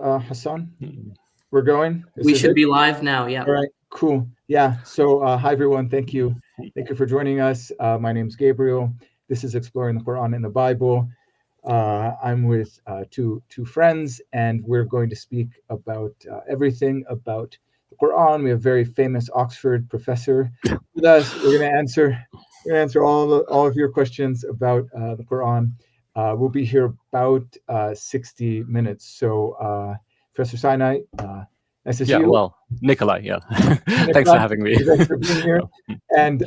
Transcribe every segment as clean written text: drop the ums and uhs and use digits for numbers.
Hassan? We're going? We should be live now, yeah. All right, cool. Yeah, so hi everyone, thank you. Thank you for joining us. My name's Gabriel. This is Exploring the Quran and the Bible. I'm with two friends, and we're going to speak about everything about the Quran. We have a very famous Oxford professor with us. We're going to answer all of your questions about the Quran. We'll be here about 60 minutes. So, Professor Sinai, nice to see you. Well, Nicolai, thanks for having me. Thanks for being here. And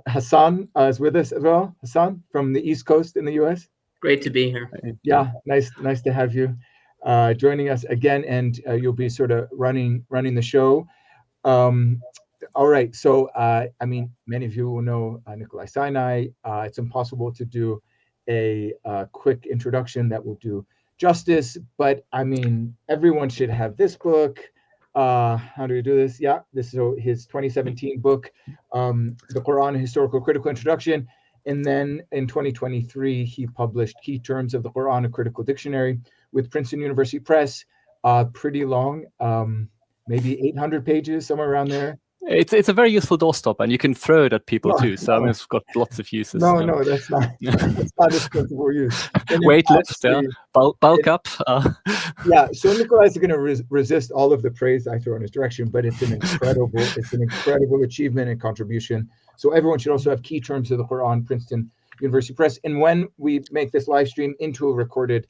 Hassan is with us as well. Hassan from the East Coast in the U.S. Great to be here. Yeah, nice to have you joining us again, and you'll be sort of running the show. All right, so I mean, many of you will know Nicolai Sinai. It's impossible to do a quick introduction that will do justice, but I mean, everyone should have this book. How do we do this? Yeah, this is his 2017 book, The Quran, a Historical Critical Introduction. And then in 2023, he published Key Terms of the Quran, a Critical Dictionary with Princeton University Press. Pretty long, maybe 800 pages, somewhere around there. It's a very useful doorstop, and you can throw it at people too. So I mean, it's got lots of uses. No, that's not its principal use. Weight lift, bulk up. Yeah, so Nicolai is going to resist all of the praise I throw in his direction, but it's an incredible achievement and contribution. So everyone should also have Key Terms of the Quran, Princeton University Press. And when we make this live stream into a recorded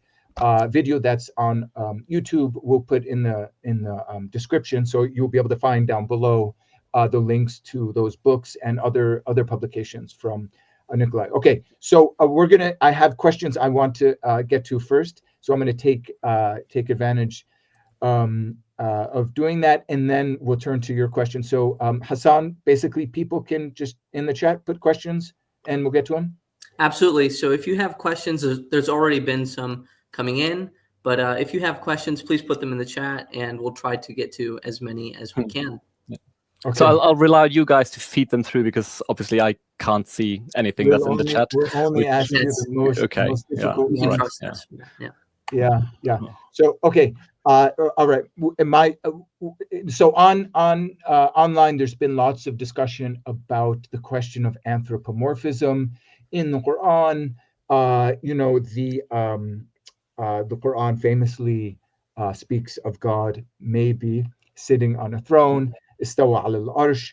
video that's on YouTube, we'll put in the description, so you'll be able to find down below the links to those books and other publications from Nicolai. Okay, so I have questions I want to get to first, so I'm going to take advantage of doing that, and then we'll turn to your questions. So Hassan, basically people can just in the chat put questions and we'll get to them. Absolutely. So if you have questions, there's already been some coming in, but if you have questions, please put them in the chat and we'll try to get to as many as we can. Okay. So I'll rely on you guys to feed them through, because obviously I can't see anything that's in the chat. We're only asking you the most difficult ones. Yeah. So okay, all right. So on online, there's been lots of discussion about the question of anthropomorphism in the Quran. The Quran famously speaks of God maybe sitting on a throne. Istawa al-arsh.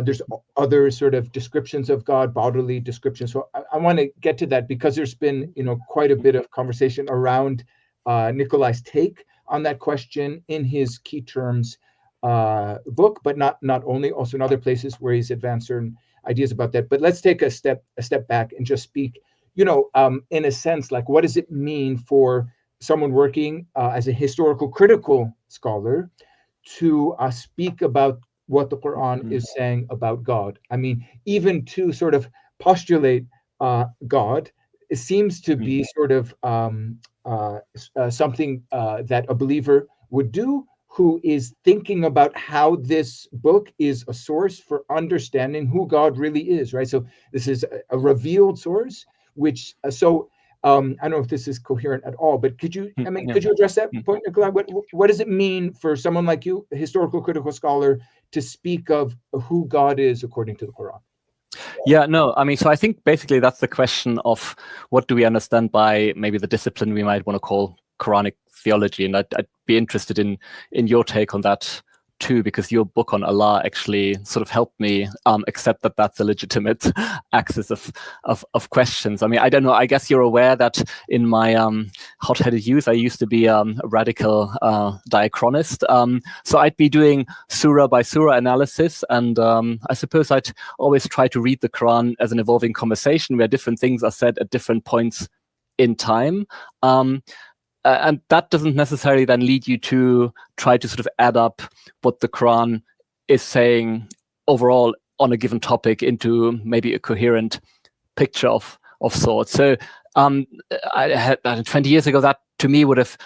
There's other sort of descriptions of God, bodily descriptions. So I want to get to that, because there's been quite a bit of conversation around Nicolai's take on that question in his Key Terms book, but not only, also in other places where he's advanced certain ideas about that. But let's take a step back and just speak, in a sense, like, what does it mean for someone working as a historical critical scholar to speak about what the Quran is saying about God? I mean, even to sort of postulate God, it seems to be sort of something that a believer would do who is thinking about how this book is a source for understanding who God really is, right? So this is a revealed source, which I don't know if this is coherent at all, but could you address that point, Nicolai? What does it mean for someone like you, a historical critical scholar, to speak of who God is according to the Quran? Yeah, no, I mean, so I think basically that's the question of what do we understand by maybe the discipline we might want to call Quranic theology, and I'd be interested in your take on that too, because your book on Allah actually sort of helped me accept that that's a legitimate axis of questions. I mean, I don't know, I guess you're aware that in my hot-headed youth, I used to be a radical diachronist. So I'd be doing surah by surah analysis, and I suppose I'd always try to read the Quran as an evolving conversation where different things are said at different points in time. And that doesn't necessarily then lead you to try to sort of add up what the Quran is saying overall on a given topic into maybe a coherent picture of sorts. So I had 20 years ago, that to me would have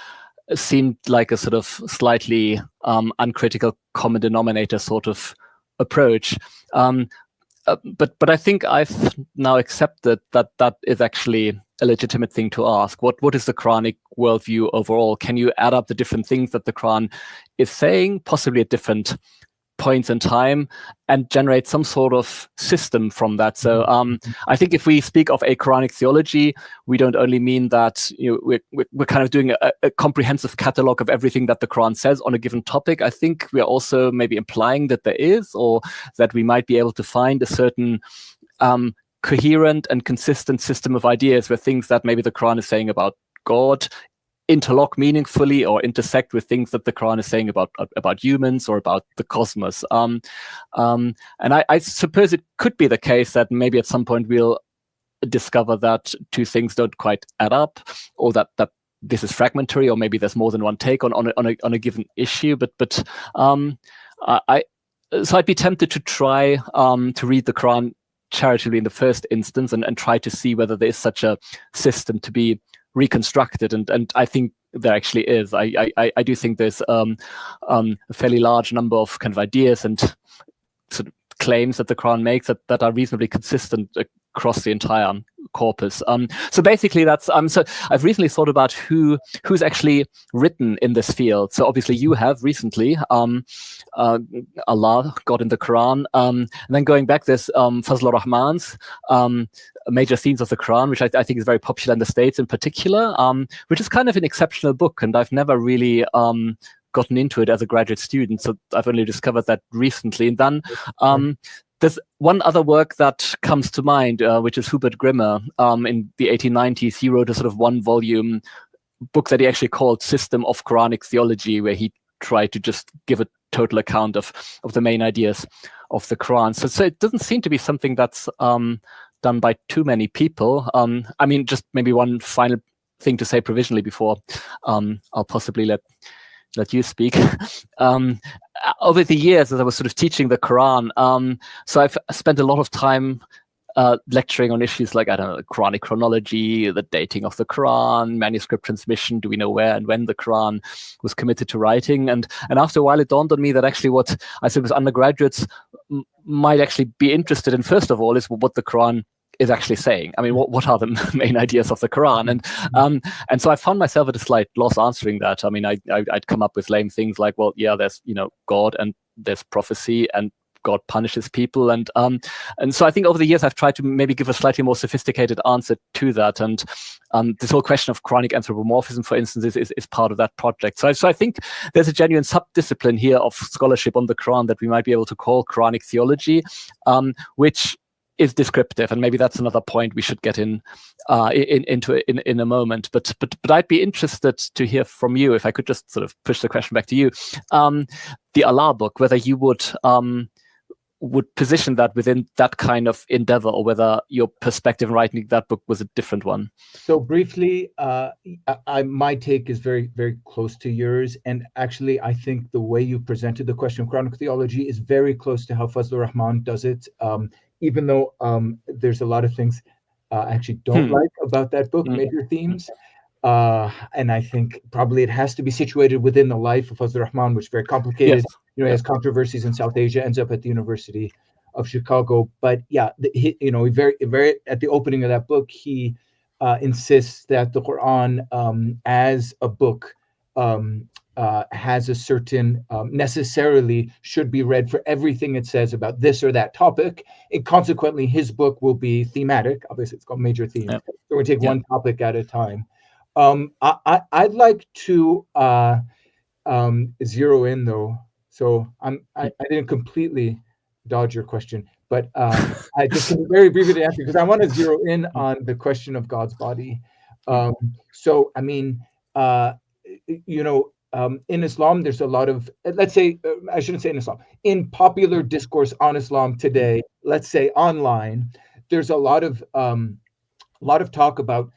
seemed like a sort of slightly uncritical common denominator sort of approach. but I think I've now accepted that is actually a legitimate thing to ask. What is the Quranic worldview overall? Can you add up the different things that the Quran is saying, possibly at different points in time, and generate some sort of system from that? So I think if we speak of a Quranic theology, we don't only mean that we're kind of doing a comprehensive catalog of everything that the Quran says on a given topic. I think we're also maybe implying that there is, or that we might be able to find a certain coherent and consistent system of ideas where things that maybe the Quran is saying about God interlock meaningfully or intersect with things that the Quran is saying about humans or about the cosmos. And I suppose it could be the case that maybe at some point we'll discover that two things don't quite add up, or that this is fragmentary, or maybe there's more than one take on a given issue. But I'd be tempted to try to read the Quran charitably in the first instance and try to see whether there is such a system to be reconstructed, and I think there actually is. I do think there's a fairly large number of kind of ideas and sort of claims that the Quran makes that are reasonably consistent across the entire corpus. So basically that's so I've recently thought about who's actually written in this field. So obviously you have recently Allah, God in the Quran, and then going back, there's Fazl ar-Rahman's Major Themes of the Quran, which I think is very popular in the States in particular, which is kind of an exceptional book, and I've never really gotten into it as a graduate student, so I've only discovered that recently. And then there's one other work that comes to mind, which is Hubert Grimmer. In the 1890s, he wrote a sort of one-volume book that he actually called System of Quranic Theology, where he tried to just give a total account of the main ideas of the Quran. So it doesn't seem to be something that's done by too many people. I mean, just maybe one final thing to say provisionally before I'll possibly let you speak. Over the years, as I was sort of teaching the Quran, so I've spent a lot of time lecturing on issues like, I don't know, Quranic chronology, the dating of the Quran, manuscript transmission, do we know where and when the Quran was committed to writing? And after a while, it dawned on me that actually what I suppose undergraduates might actually be interested in, first of all, is what the Quran is actually saying. I mean, what are the main ideas of the Quran? And so I found myself at a slight loss answering that. I mean, I'd come up with lame things like, well, yeah, there's God, and there's prophecy, and God punishes people, and so I think over the years I've tried to maybe give a slightly more sophisticated answer to that, and this whole question of Quranic anthropomorphism, for instance, is part of that project. So I think there's a genuine subdiscipline here of scholarship on the Quran that we might be able to call Quranic theology, which is descriptive, and maybe that's another point we should get into in a moment. But I'd be interested to hear from you, if I could just sort of push the question back to you, the Allah book, whether you would position that within that kind of endeavor, or whether your perspective in writing that book was a different one. So briefly, my take is very, very close to yours. And actually, I think the way you presented the question of Quranic theology is very close to how Fazl ar-Rahman does it, even though there's a lot of things I actually don't like about that book, Major Themes. And I think probably it has to be situated within the life of Fazl ar-Rahman, which is very complicated. Yes. He has controversies in South Asia, ends up at the University of Chicago. But yeah, very at the opening of that book, he insists that the Quran as a book has a certain necessarily should be read for everything it says about this or that topic. And consequently, his book will be thematic. Obviously, it's called Major Themes. So we take one topic at a time. I'd like to zero in though. So I didn't completely dodge your question, but I just can very briefly answer, because I want to zero in on the question of God's body. So I mean, in Islam, there's a lot of, let's say, I shouldn't say in Islam, in popular discourse on Islam today, let's say online, there's a lot of talk about,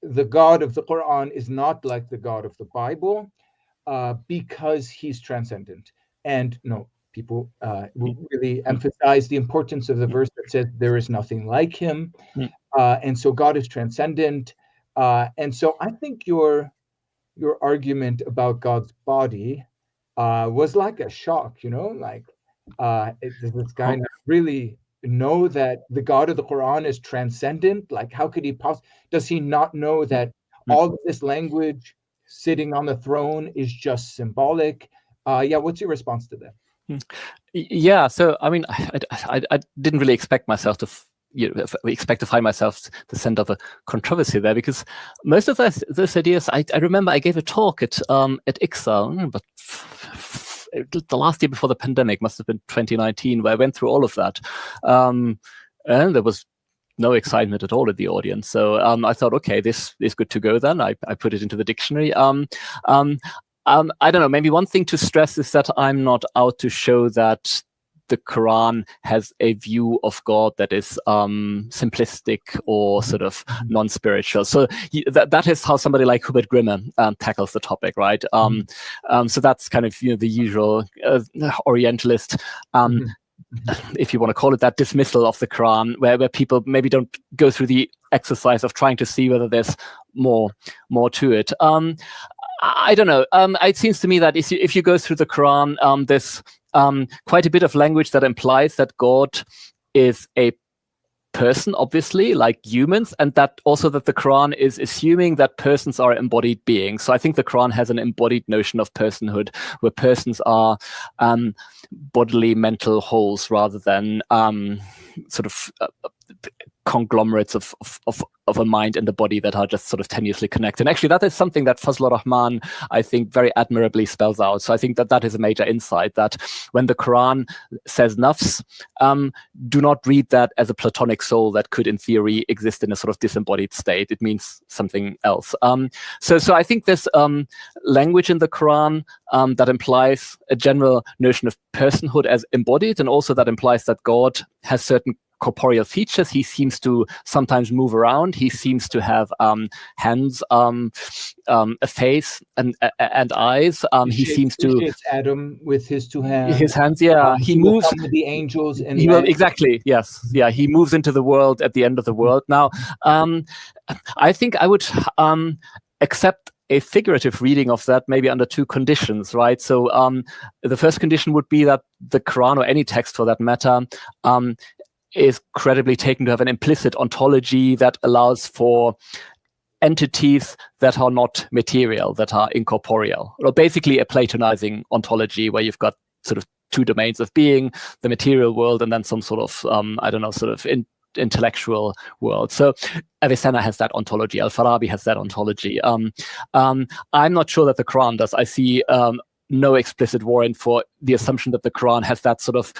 the God of the Quran is not like the God of the Bible, because he's transcendent. And people will really emphasize the importance of the verse that says there is nothing like him. And so God is transcendent. And so I think your argument about God's body was like a shock, like does this guy not really know that the God of the Quran is transcendent? Like, how could he does he not know that all of this language sitting on the throne is just symbolic? What's your response to that? Yeah, so I mean, I didn't really expect myself to expect to find myself the center of a controversy there, because most of those ideas, I remember I gave a talk at ICSA, but the last year before the pandemic, must have been 2019, where I went through all of that, and there was no excitement at all in the audience. So I thought, okay, this is good to go. Then I put it into the dictionary. I don't know. Maybe one thing to stress is that I'm not out to show that the Quran has a view of God that is simplistic or sort of non-spiritual. So that is how somebody like Hubert Grimme tackles the topic, right? So that's kind of the usual Orientalist, if you want to call it that, dismissal of the Quran, where people maybe don't go through the exercise of trying to see whether there's more to it. I don't know. It seems to me that if you go through the Quran, there's quite a bit of language that implies that God is a person, obviously, like humans, and that also that the Quran is assuming that persons are embodied beings. So I think the Quran has an embodied notion of personhood, where persons are bodily mental wholes rather than sort of conglomerates of a mind and a body that are just sort of tenuously connected. And actually, that is something that Fazlur Rahman, I think, very admirably spells out. So I think that is a major insight, that when the Quran says nafs, do not read that as a platonic soul that could, in theory, exist in a sort of disembodied state. It means something else. So I think there's language in the Quran that implies a general notion of personhood as embodied, and also that implies that God has certain corporeal features. He seems to sometimes move around. He seems to have hands, a face, and eyes. He seems to Adam with his two hands. His hands, yeah. He moves with the angels, and exactly, yes, yeah. He moves into the world at the end of the world. Now, I think I would accept a figurative reading of that, maybe under two conditions, right? So the first condition would be that the Quran, or any text for that matter, is credibly taken to have an implicit ontology that allows for entities that are not material, that are incorporeal, or basically a Platonizing ontology, where you've got sort of two domains of being, the material world and then some sort of intellectual world. So Avicenna has that ontology, Al-Farabi has that ontology. I'm not sure that the Quran does. I see no explicit warrant for the assumption that the Quran has that sort of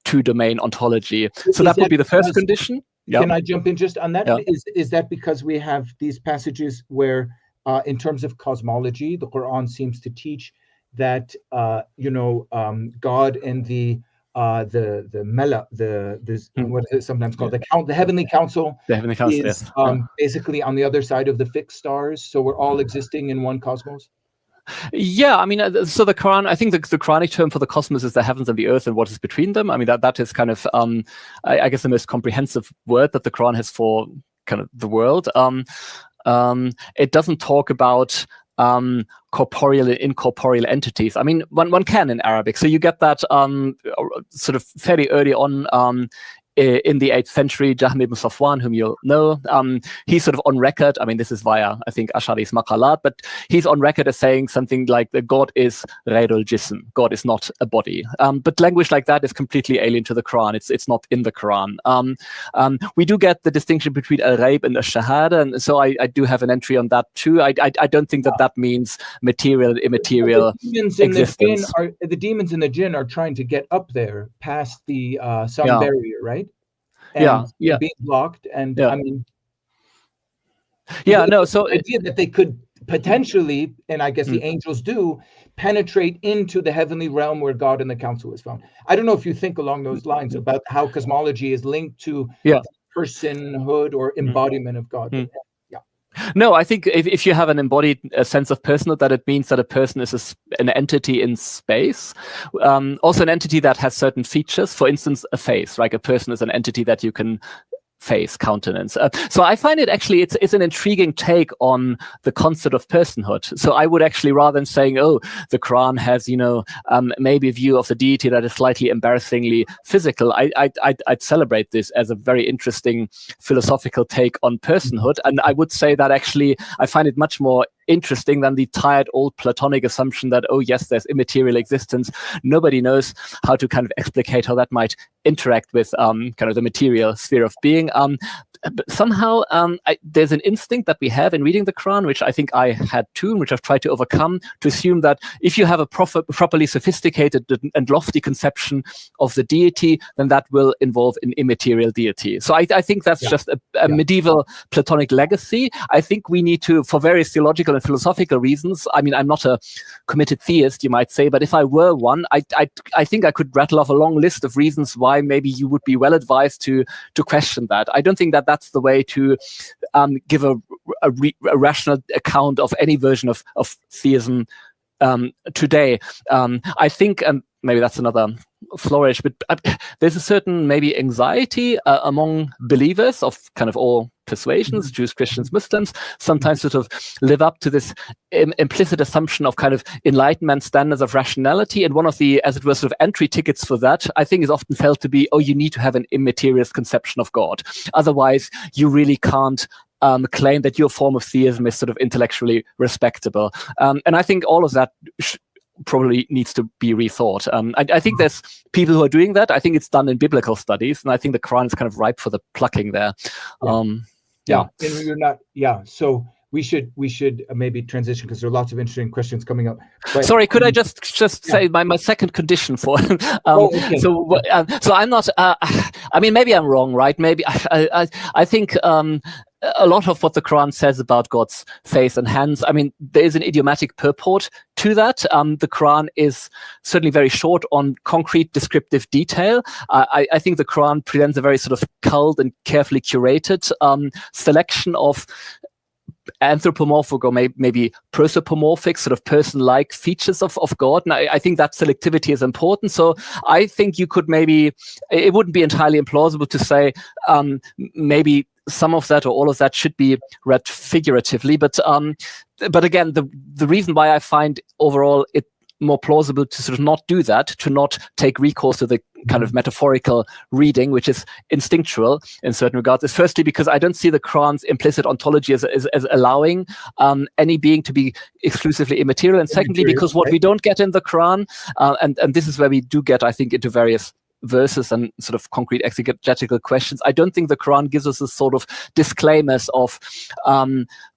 two-domain ontology. So that would be the first condition. Can I jump in just on that? Yeah. Is that because we have these passages where, in terms of cosmology, the Quran seems to teach that God and the Mela, what is it sometimes called, the heavenly council, is basically on the other side of the fixed stars. So we're all existing in one cosmos. Yeah, I mean, so the Quran, I think the Quranic term for the cosmos is the heavens and the earth and what is between them. I mean, that is kind of, I guess, the most comprehensive word that the Quran has for kind of the world. It doesn't talk about corporeal and incorporeal entities. I mean, one can in Arabic. So you get that sort of fairly early on in the 8th century. Jahm ibn Safwan, whom you'll know, he's sort of on record. I mean, this is via, I think, Ash'ari's maqalat, but he's on record as saying something like that God is ghayrul jism. God is not a body. But language like that is completely alien to the Quran. It's not in the Quran. We do get the distinction between al-ghayb and al-shahada, and so I do have an entry on that too. I don't think that means material and immaterial existence. The demons and the jinn are trying to get up there past the sound barrier, right? And being blocked, and I mean, so the idea that they could potentially, and I guess the angels do, penetrate into the heavenly realm where God and the council is found. I don't know if you think along those lines about how cosmology is linked to personhood or embodiment of God. No, I think if you have an embodied sense of personhood, that it means that a person is an entity in space. Also an entity that has certain features. For instance, a face, right? A person is an entity that you can face, countenance. So I find it actually, it's an intriguing take on the concept of personhood. So I would actually, rather than saying, oh, the Quran has, maybe a view of the deity that is slightly embarrassingly physical, I'd celebrate this as a very interesting philosophical take on personhood. And I would say that actually I find it much more interesting than the tired old Platonic assumption that, oh yes, there's immaterial existence. Nobody knows how to kind of explicate how that might interact with kind of the material sphere of being. But somehow there's an instinct that we have in reading the Quran, which I think I had too, and which I've tried to overcome, to assume that if you have a properly sophisticated and lofty conception of the deity, then that will involve an immaterial deity. So I think that's just a medieval Platonic legacy. I think we need to, for various theological and philosophical reasons, I mean, I'm not a committed theist, you might say, but if I were one, I think I could rattle off a long list of reasons why maybe you would be well advised to question that. I don't think that that's the way to give a rational account of any version of theism today. I think, and maybe that's another flourish, but there's a certain maybe anxiety among believers of kind of all persuasions, Jews, Christians, Muslims, sometimes sort of live up to this implicit assumption of kind of Enlightenment standards of rationality. And one of the, as it were, sort of entry tickets for that, I think, is often felt to be, oh, you need to have an immaterialist conception of God. Otherwise, you really can't claim that your form of theism is sort of intellectually respectable. And I think all of that probably needs to be rethought. I think there's people who are doing that. I think it's done in biblical studies, and I think the Quran is kind of ripe for the plucking there. And you're not. So we should maybe transition, because there are lots of interesting questions coming up. But, sorry, could I just say my second condition for okay. So I'm not. I mean, maybe I'm wrong, right? Maybe I think. A lot of what the Quran says about God's face and hands, I mean, there is an idiomatic purport to that. The Quran is certainly very short on concrete descriptive detail. I think the Quran presents a very sort of culled and carefully curated selection of anthropomorphic or maybe prosopomorphic sort of person-like features of God. And I think that selectivity is important. So I think you could maybe, it wouldn't be entirely implausible to say maybe some of that or all of that should be read figuratively. But again, the reason why I find overall it more plausible to sort of not do that, to not take recourse to the kind of metaphorical reading, which is instinctual in certain regards, is firstly because I don't see the Quran's implicit ontology as allowing any being to be exclusively immaterial. And secondly, because what we don't get in the Quran, and this is where we do get, I think, into various verses and sort of concrete exegetical questions, I don't think the Quran gives us a sort of disclaimers of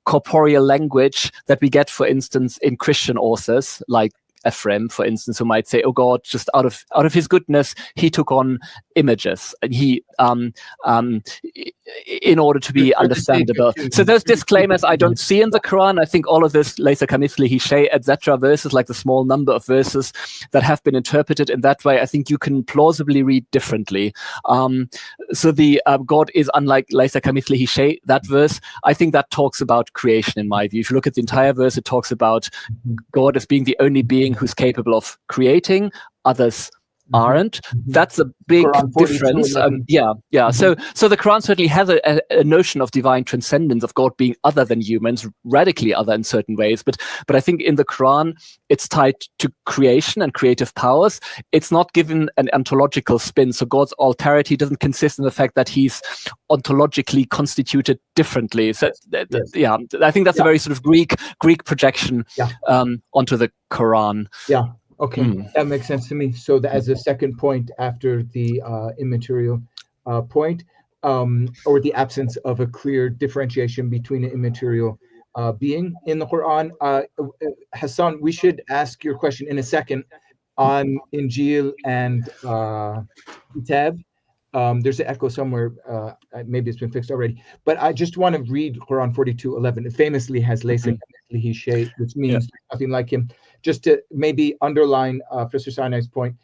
corporeal language that we get, for instance, in Christian authors like Ephraim, for instance, who might say, "Oh God, just out of His goodness, He took on images, and He, in order to be understandable." So those disclaimers I don't see in the Quran. I think all of this "Laysa kamithlihi shay," etc. verses, like the small number of verses that have been interpreted in that way, I think you can plausibly read differently. So the God is unlike "Laysa kamithlihi shay," that verse, I think that talks about creation in my view. If you look at the entire verse, it talks about God as being the only being who's capable of creating, others aren't. That's a big difference. So the Quran certainly has a notion of divine transcendence, of God being other than humans, radically other in certain ways. But I think in the Quran, it's tied to creation and creative powers. It's not given an ontological spin. So God's alterity doesn't consist in the fact that He's ontologically constituted differently. So I think that's a very sort of Greek projection onto the Quran. Yeah. Okay, that makes sense to me. So as a second point after the immaterial point, or the absence of a clear differentiation between an immaterial being in the Quran, Hassan, we should ask your question in a second on Injeel and Kitab. There's an echo somewhere. Maybe it's been fixed already. But I just want to read Quran 42:11. It famously has "Laysa kamithlihi shay," which means nothing like Him. Just to maybe underline Professor Sinai's point,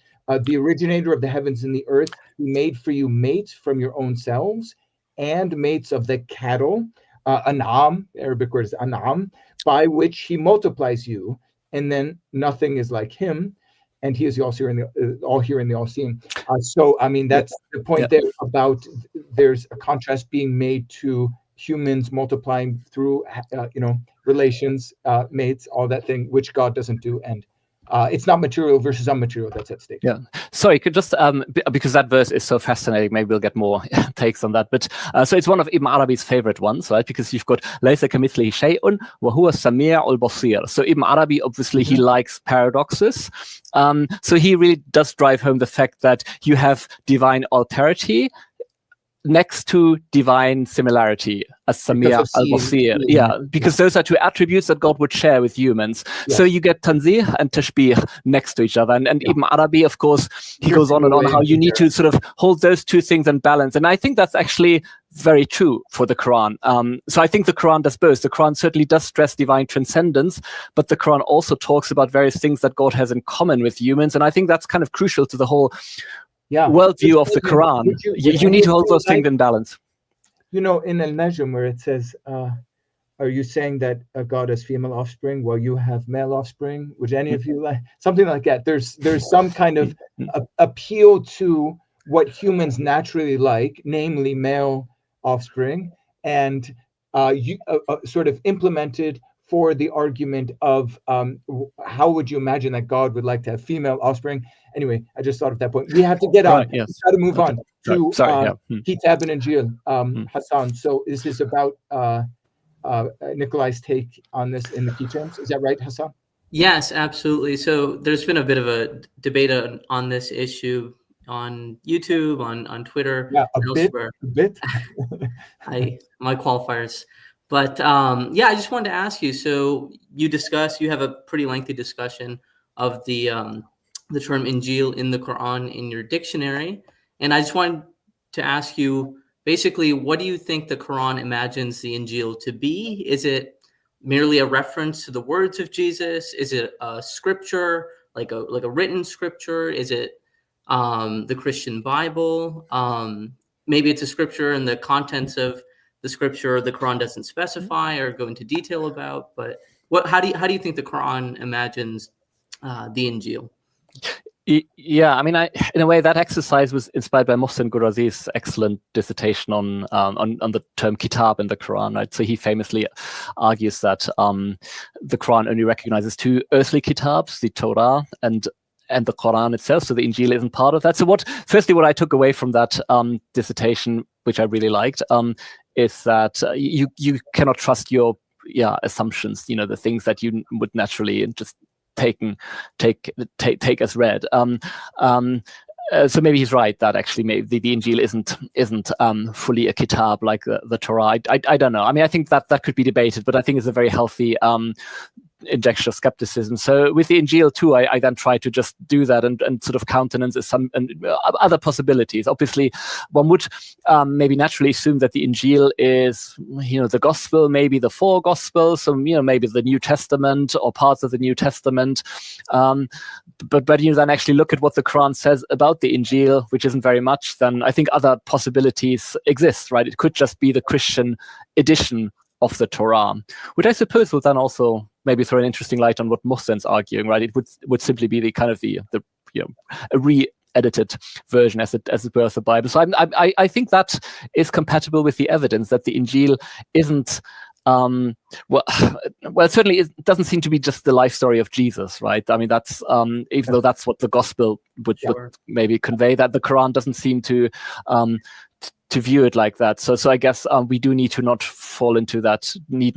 the originator of the heavens and the earth, He made for you mates from your own selves and mates of the cattle, an'am, Arabic word is an'am, by which He multiplies you, and then nothing is like Him. and he is the all-hearing, the all-seeing. So, I mean, that's the point there about there's a contrast being made to humans multiplying through, relations, mates, all that thing, which God doesn't do. And it's not material versus unmaterial that's at stake. Yeah. Sorry, could just, because that verse is so fascinating, maybe we'll get more takes on that. But so it's one of Ibn Arabi's favorite ones, right? Because you've got لَيْسَ كَمِثْلِهِ شَيْءٌ وَهُوَ السَّمِيعُ الْبَصِيرُ. So Ibn Arabi, obviously, he likes paradoxes. So he really does drive home the fact that you have divine alterity next to divine similarity, as Samir al-Basir. Yeah, because those are two attributes that God would share with humans. So you get tanzih and tashbih next to each other. And Ibn Arabi, of course, he goes on and on how you need to sort of hold those two things in balance. And I think that's actually very true for the Quran. So I think the Quran does both. The Quran certainly does stress divine transcendence, but the Quran also talks about various things that God has in common with humans. And I think that's kind of crucial to the whole worldview of the Quran. You need to hold those things in balance. In al-Najm, where it says, are you saying that God has female offspring while you have male offspring? Would any of you like something like that? There's some kind of appeal to what humans naturally like, namely male offspring, and sort of implemented for the argument of how would you imagine that God would like to have female offspring? Anyway, I just thought of that point. We have to get on. Yes. We've got to move on to Kitab and Injeel, Hassan. So this is about Nicolai's take on this in the key terms. Is that right, Hassan? Yes, absolutely. So there's been a bit of a debate on this issue on YouTube, on Twitter, elsewhere. A bit. My qualifiers. But I just wanted to ask you. So you have a pretty lengthy discussion of the term Injeel in the Quran in your dictionary, and I just wanted to ask you, basically, what do you think the Quran imagines the Injeel to be? Is it merely a reference to the words of Jesus? Is it a scripture, like a written scripture? Is it the Christian Bible? Maybe it's a scripture and the contents of the scripture the Quran doesn't specify or go into detail about. But how do you think the Quran imagines the Injeel? Yeah, I mean, in a way, that exercise was inspired by Mohsen Ghurazi's excellent dissertation on the term kitab in the Quran, right? So he famously argues that the Quran only recognizes two earthly kitabs, the Torah and the Quran itself. So the Injeel isn't part of that. So firstly, what I took away from that dissertation, which I really liked, is that you cannot trust your assumptions. The things that you would naturally just take as read. So maybe he's right that actually maybe the Injeel isn't fully a kitab like the Torah. I don't know. I mean, I think that could be debated, but I think it's a very healthy injection of skepticism. So with the Injeel too, I then try to just do that and sort of countenance some other possibilities. Obviously, one would maybe naturally assume that the Injeel is, the gospel, maybe the four gospels, so maybe the New Testament or parts of the New Testament. But then actually look at what the Quran says about the Injeel, which isn't very much. Then I think other possibilities exist, right? It could just be the Christian edition of the Torah, which I suppose will then also maybe throw an interesting light on what Mohsen's arguing, right? It would simply be the kind of the a re-edited version as it were of the Bible. So I think that is compatible with the evidence that the Injeel isn't well, certainly it doesn't seem to be just the life story of Jesus, right? I mean, that's even though that's what the gospel would maybe convey, that the Quran doesn't seem to view it like that. So I guess we do need to not fall into that. We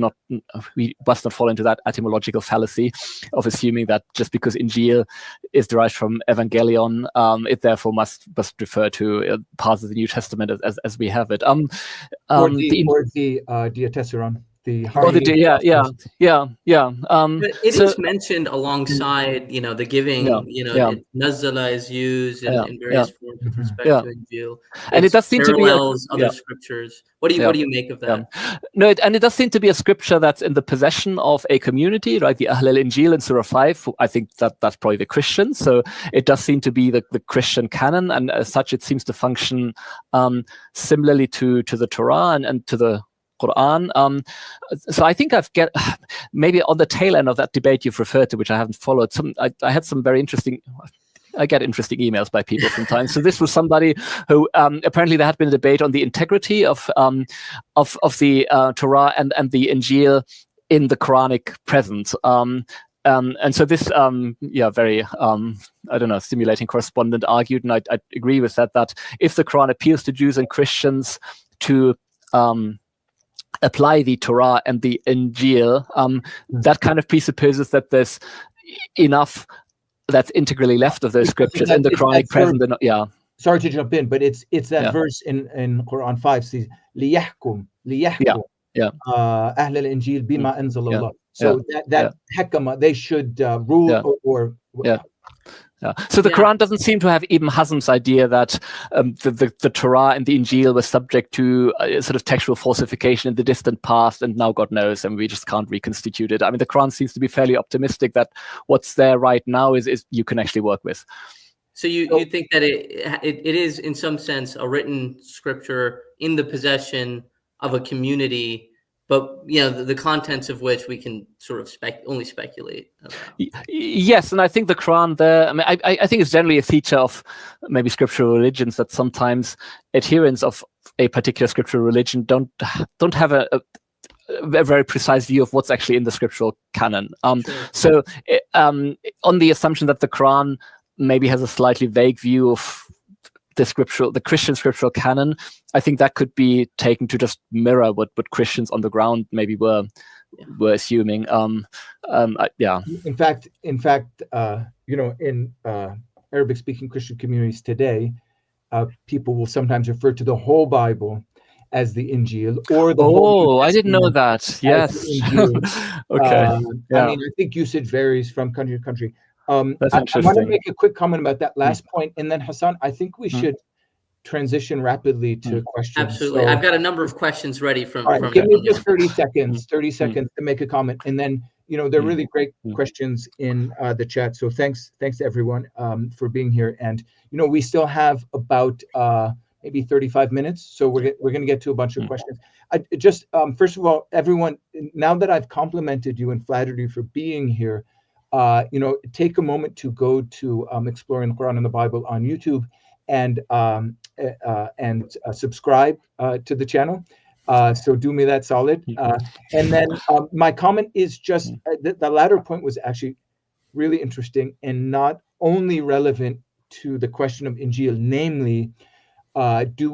must not fall into that etymological fallacy of assuming that just because Injeel is derived from Evangelion, it therefore must refer to parts of the New Testament as we have it. Or the Diatessaron. It is mentioned alongside, the giving. Nazzala is used in various forms with respect to Injeel, and it does seem to be other scriptures. What do you make of that? No, and it does seem to be a scripture that's in the possession of a community, right? The Ahl al-Injil in Surah 5. I think that's probably the Christians. So it does seem to be the Christian canon, and as such, it seems to function similarly to the Torah and to the Quran. So I think maybe on the tail end of that debate you've referred to, which I haven't followed. I had some very interesting. I get interesting emails by people sometimes. So this was somebody who apparently there had been a debate on the integrity of the Torah and the Injeel in the Quranic presence. And so this, very, I don't know, stimulating correspondent argued, and I agree with that if the Quran appeals to Jews and Christians to apply the Torah and the Injeel, that kind of presupposes that there's enough that's integrally left of those scriptures in the Quranic present. Sorry to jump in, but it's that verse in Quran 5 says liyahkum ahl al-injil bima anzalallah. So that hekama, they should rule or So the Quran doesn't seem to have Ibn Hazm's idea that the Torah and the Injeel were subject to sort of textual falsification in the distant past, and now God knows, and we just can't reconstitute it. I mean, the Quran seems to be fairly optimistic that what's there right now is you can actually work with. So you think that it is in some sense a written scripture in the possession of a community, but the contents of which we can sort of only speculate about. Yes, and I think the Quran there, I mean, I think it's generally a feature of maybe scriptural religions that sometimes adherents of a particular scriptural religion don't have a very precise view of what's actually in the scriptural canon. So on the assumption that the Quran maybe has a slightly vague view of the Christian scriptural canon, I think that could be taken to just mirror what Christians on the ground maybe were assuming. In fact, in Arabic-speaking Christian communities today, people will sometimes refer to the whole Bible as the Injeel or the whole. I didn't know that. Yes. Okay. I mean, I think usage varies from country to country. That's interesting. I want to make a quick comment about that last point, and then Hassan, I think we should transition rapidly to questions. Absolutely. So, I've got a number of questions ready from. All right, give me just 30 seconds to make a comment, and then they're really great questions in the chat. So thanks to everyone for being here, and we still have about maybe 35 minutes, so we're going to get to a bunch of questions. I just first of all, everyone, now that I've complimented you and flattered you for being here, take a moment to go to Exploring the Quran and the Bible on YouTube and subscribe to the channel. So do me that solid. And then my comment is just the latter point was actually really interesting and not only relevant to the question of Injeel, namely,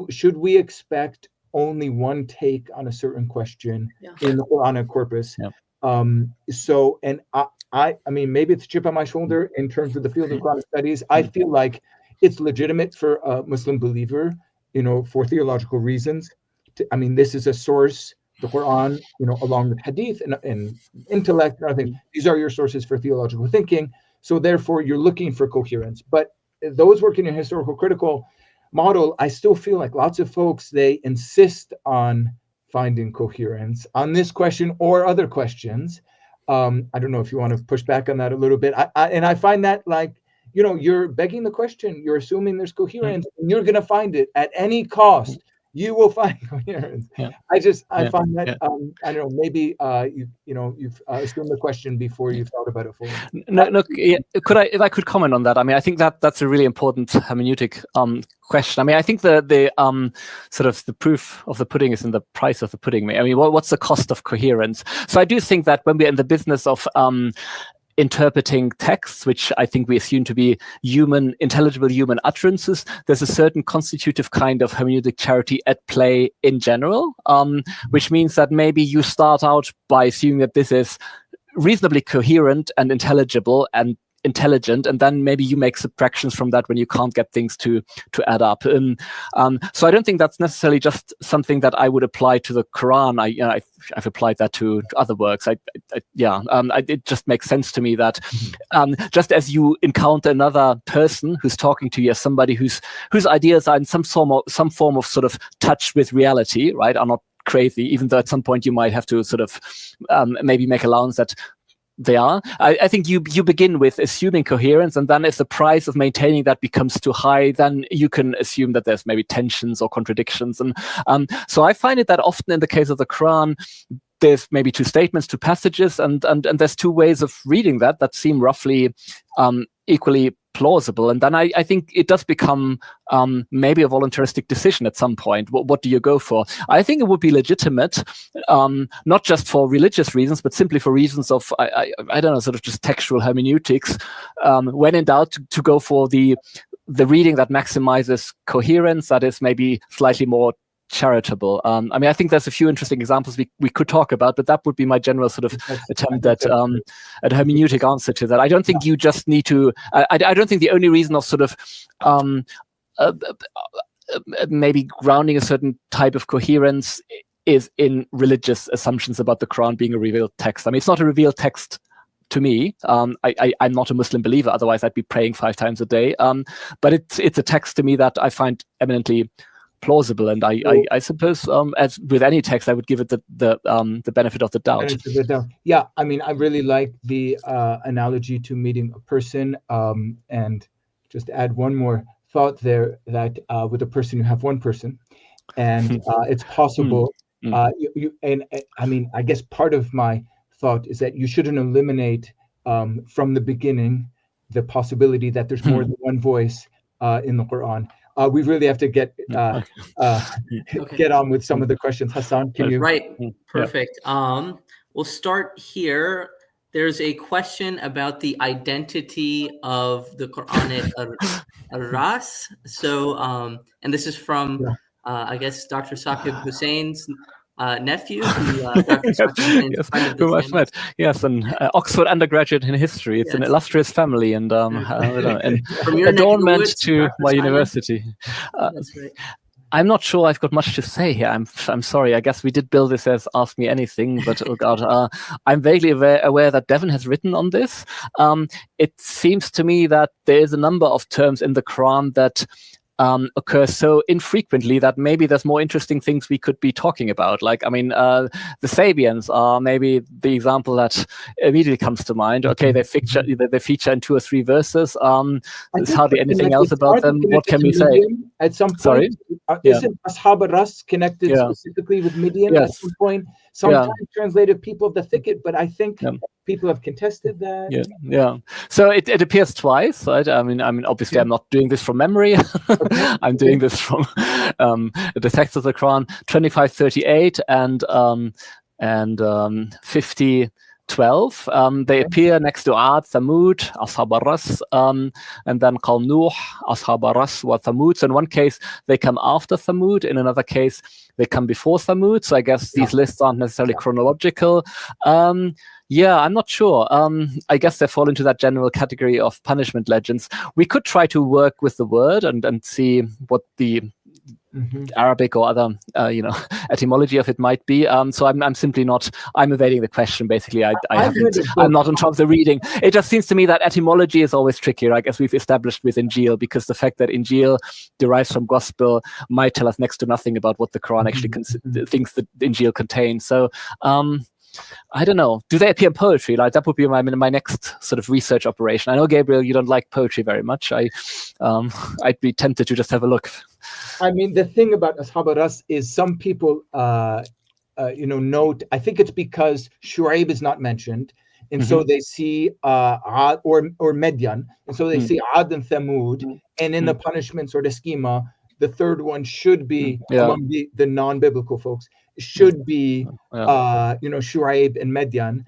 should we expect only one take on a certain question in the Quranic corpus? And I mean, maybe it's a chip on my shoulder in terms of the field of Quranic studies. I feel like it's legitimate for a Muslim believer, for theological reasons. This is a source, the Quran, along with Hadith and intellect and other things. These are your sources for theological thinking. So therefore, you're looking for coherence. But those working in a historical critical model, I still feel like lots of folks, they insist on finding coherence on this question or other questions. I don't know if you want to push back on that a little bit. I find that you're begging the question, you're assuming there's coherence, and you're going to find it at any cost. You will find coherence. I find that I don't know. Maybe you've assumed the question before you thought about it fully. No. If I could comment on that? I mean, I think that's a really important hermeneutic question. I mean, I think the sort of the proof of the pudding is in the price of the pudding. I mean, what's the cost of coherence? So I do think that when we're in the business of interpreting texts, which I think we assume to be intelligible human utterances, there's a certain constitutive kind of hermeneutic charity at play in general, which means that maybe you start out by assuming that this is reasonably coherent and intelligible and intelligent, and then maybe you make subtractions from that when you can't get things to add up. So I don't think that's necessarily just something that I would apply to the Quran. I've applied that to other works. It just makes sense to me that just as you encounter another person who's talking to you as somebody whose ideas are in some form of sort of touch with reality, right, are not crazy, even though at some point you might have to sort of maybe make allowance that they are. I think you begin with assuming coherence, and then if the price of maintaining that becomes too high, then you can assume that there's maybe tensions or contradictions. And so I find it that often in the case of the Quran, there's maybe two statements, two passages, and there's two ways of reading that seem roughly equally plausible. And then I think it does become maybe a voluntaristic decision at some point. What do you go for? I think it would be legitimate, not just for religious reasons, but simply for reasons of, I don't know, sort of just textual hermeneutics, when in doubt, to go for the reading that maximizes coherence, that is maybe slightly more charitable. I mean, I think there's a few interesting examples we could talk about, but that would be my general sort of attempt at a hermeneutic answer to that. I don't think you just need to. I don't think the only reason of sort of maybe grounding a certain type of coherence is in religious assumptions about the Quran being a revealed text. I mean, it's not a revealed text to me. I'm not a Muslim believer, otherwise I'd be praying 5 times a day. But it's a text to me that I find eminently plausible, and I suppose as with any text, I would give it the benefit of the doubt. Yeah, I mean, I really like the analogy to meeting a person, and just add one more thought there, that with a person you have one person, and it's possible. And I mean, I guess part of my thought is that you shouldn't eliminate from the beginning the possibility that there's more than one voice in the Quran. We really have to get on with some of the questions. Hassan, can you? Right, perfect. We'll start here. There's a question about the identity of the Quranic Ras. So, and this is from, I guess, Dr. Saqib Hussein's nephew, Dr. Who I've met. Yes, an Oxford undergraduate in history. It's an illustrious family, and adornment to my university. That's right. I'm not sure I've got much to say here. I'm sorry. I guess we did bill this as Ask Me Anything, but oh God, I'm vaguely aware that Devin has written on this. It seems to me that there is a number of terms in the Quran that occur so infrequently that maybe there's more interesting things we could be talking about. Like, I mean, the Sabians are maybe the example that immediately comes to mind. Okay, they feature in 2 or 3 verses. There's hardly anything else about them. What can we say? At some point, sorry? Isn't Ashab al-Ras connected specifically with Midian at some point? Sometimes translated people of the thicket, but I think people have contested that. Yeah. So it appears twice, right? I mean, obviously, I'm not doing this from memory. I'm doing this from the text of the Quran, 25:38 and 50:12. They appear next to Ad, Thamud, Ashab al-Ras, and then Qawm Nuh, Ashab al-Ras wa Thamud. So in one case, they come after Thamud. In another case, they come before Thamud. So I guess these lists aren't necessarily chronological. I'm not sure. I guess they fall into that general category of punishment legends. We could try to work with the word and see what the Arabic or other, etymology of it might be. So I'm simply not. I'm evading the question. Basically, I'm not on top of the reading. It just seems to me that etymology is always trickier. I guess we've established with Injeel, because the fact that Injeel derives from Gospel might tell us next to nothing about what the Quran actually thinks that Injeel contains. So. I don't know. Do they appear in poetry? Like, that would be my next sort of research operation. I know, Gabriel, you don't like poetry very much. I'd be tempted to just have a look. I mean, the thing about Ashab al-Ras is some people, note. I think it's because Shu'aib is not mentioned, and so they see Ad or Medyan, and so they see Ad and Thamud, and in the punishment sort of schema, the third one should be among the non-biblical folks. Should be Shu'aib and Medyan.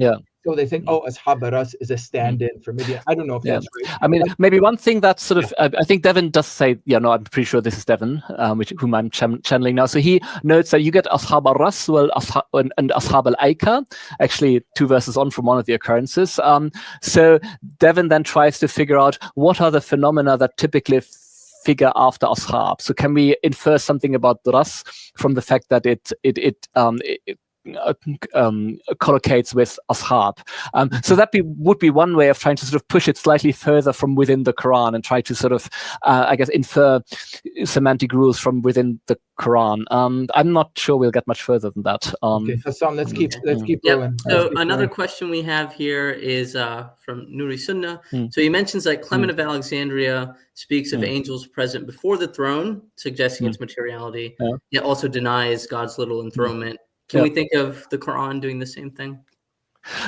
So they think, Ashab al-Ras is a stand-in for Midian. I don't know if that's right. I mean, maybe one thing that's sort of, I think Devin does say, I'm pretty sure this is Devin, whom I'm channeling now. So he notes that you get Ashab al-Ras and Ashab al-Aika, actually 2 verses on from one of the occurrences. So Devin then tries to figure out what are the phenomena that typically figure after Ashab. So can we infer something about the Ras from the fact that it collocates with ashab. So that would be one way of trying to sort of push it slightly further from within the Quran and try to sort of, I guess, infer semantic rules from within the Quran. I'm not sure we'll get much further than that. Okay, Hassan, let's keep going. So another question we have here is from Nuri Sunnah. So he mentions that Clement of Alexandria speaks of angels present before the throne, suggesting its materiality, yet also denies God's literal enthronement. Can we think of the Quran doing the same thing?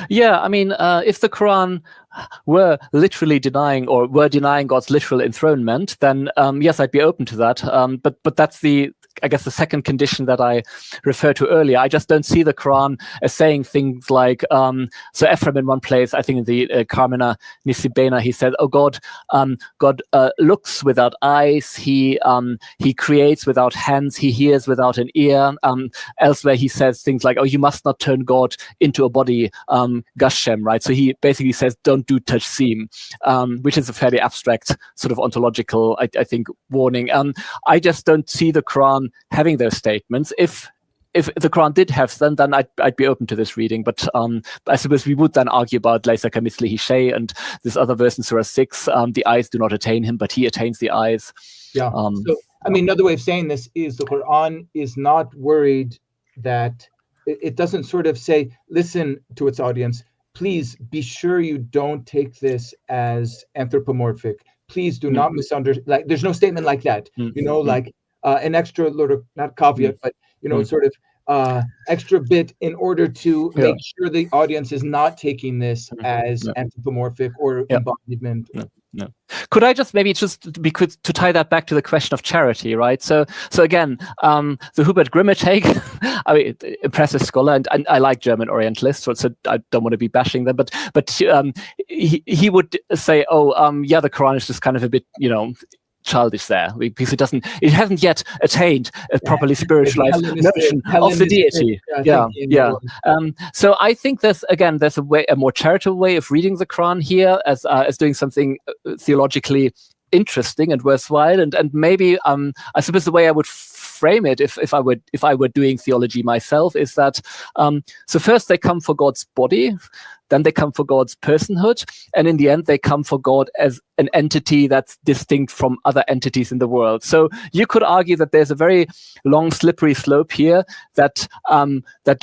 Yeah, I mean, if the Quran were literally denying God's literal enthronement, then yes, I'd be open to that. But that's I guess the second condition that I referred to earlier. I just don't see the Quran as saying things like, so Ephraim in one place, I think in the Carmina Nisibena, he said, oh, God looks without eyes, he creates without hands, he hears without an ear. Elsewhere he says things like, oh, you must not turn God into a body, Gashem, right? So he basically says, don't do tajsim, which is a fairly abstract sort of ontological, I think, warning. I just don't see the Quran having those statements. If the Quran did have them, then I'd be open to this reading. But I suppose we would then argue about Laysa kamithlihi shay and this other verse in Surah 6, the eyes do not attain him, but he attains the eyes. Yeah. So, I mean, another way of saying this is the Quran is not worried that it doesn't sort of say, listen to its audience, please be sure you don't take this as anthropomorphic. Please do not misunderstand. Like, there's no statement like that. Like an extra little, not caveat, but sort of extra bit in order to make sure the audience is not taking this as anthropomorphic or embodiment. No. Could I just maybe to tie that back to the question of charity, right? So again, the Hubert Grimmer take, I mean, impressive scholar, and I like German Orientalists, so I don't want to be bashing them, but he would say, the Quran is just kind of a bit, childish there, because it hasn't yet attained a properly spiritualized notion of the deity. So I think there's a more charitable way of reading the Quran here as doing something theologically interesting and worthwhile, and maybe I suppose the way I would frame it if I were doing theology myself is that so first they come for God's body, then they come for God's personhood, and in the end they come for God as an entity that's distinct from other entities in the world. So you could argue that there's a very long slippery slope here that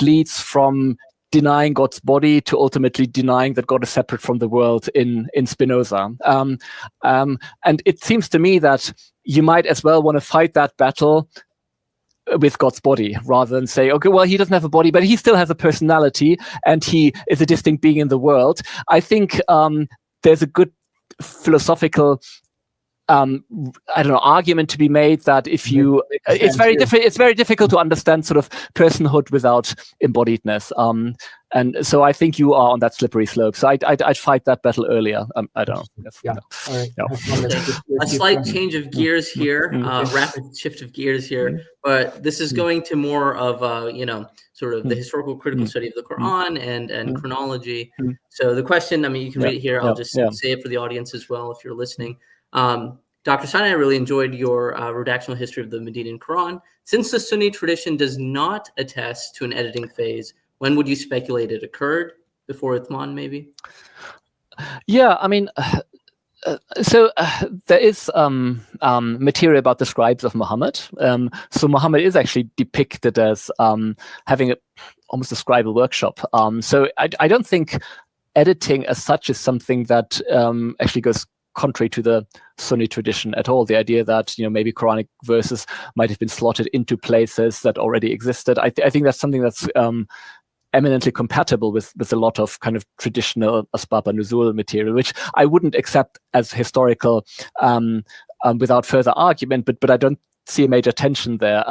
leads from denying God's body to ultimately denying that God is separate from the world in Spinoza. And it seems to me that you might as well want to fight that battle with God's body rather than say, okay, well, he doesn't have a body, but he still has a personality and he is a distinct being in the world. I think there's a good philosophical argument to be made that if you, it's very difficult to understand sort of personhood without embodiedness. And so I think you are on that slippery slope. So I'd fight that battle earlier. I don't know. All right. A slight change of gears here, rapid shift of gears here, but this is going to more of sort of the historical critical study of the Quran and chronology. So the question, I mean, you can read it here. I'll just say it for the audience as well if you're listening. Dr. Sinai, I really enjoyed your redactional history of the Medinan Quran. Since the Sunni tradition does not attest to an editing phase, when would you speculate it occurred? Before Uthman, maybe? Yeah, I mean, there is material about the scribes of Muhammad. So Muhammad is actually depicted as having almost a scribal workshop. So I don't think editing as such is something that actually goes contrary to the Sunni tradition at all. The idea that maybe Quranic verses might have been slotted into places that already existed. I think that's something that's eminently compatible with a lot of kind of traditional Asbab an-Nuzul material, which I wouldn't accept as historical without further argument, but I don't see a major tension there.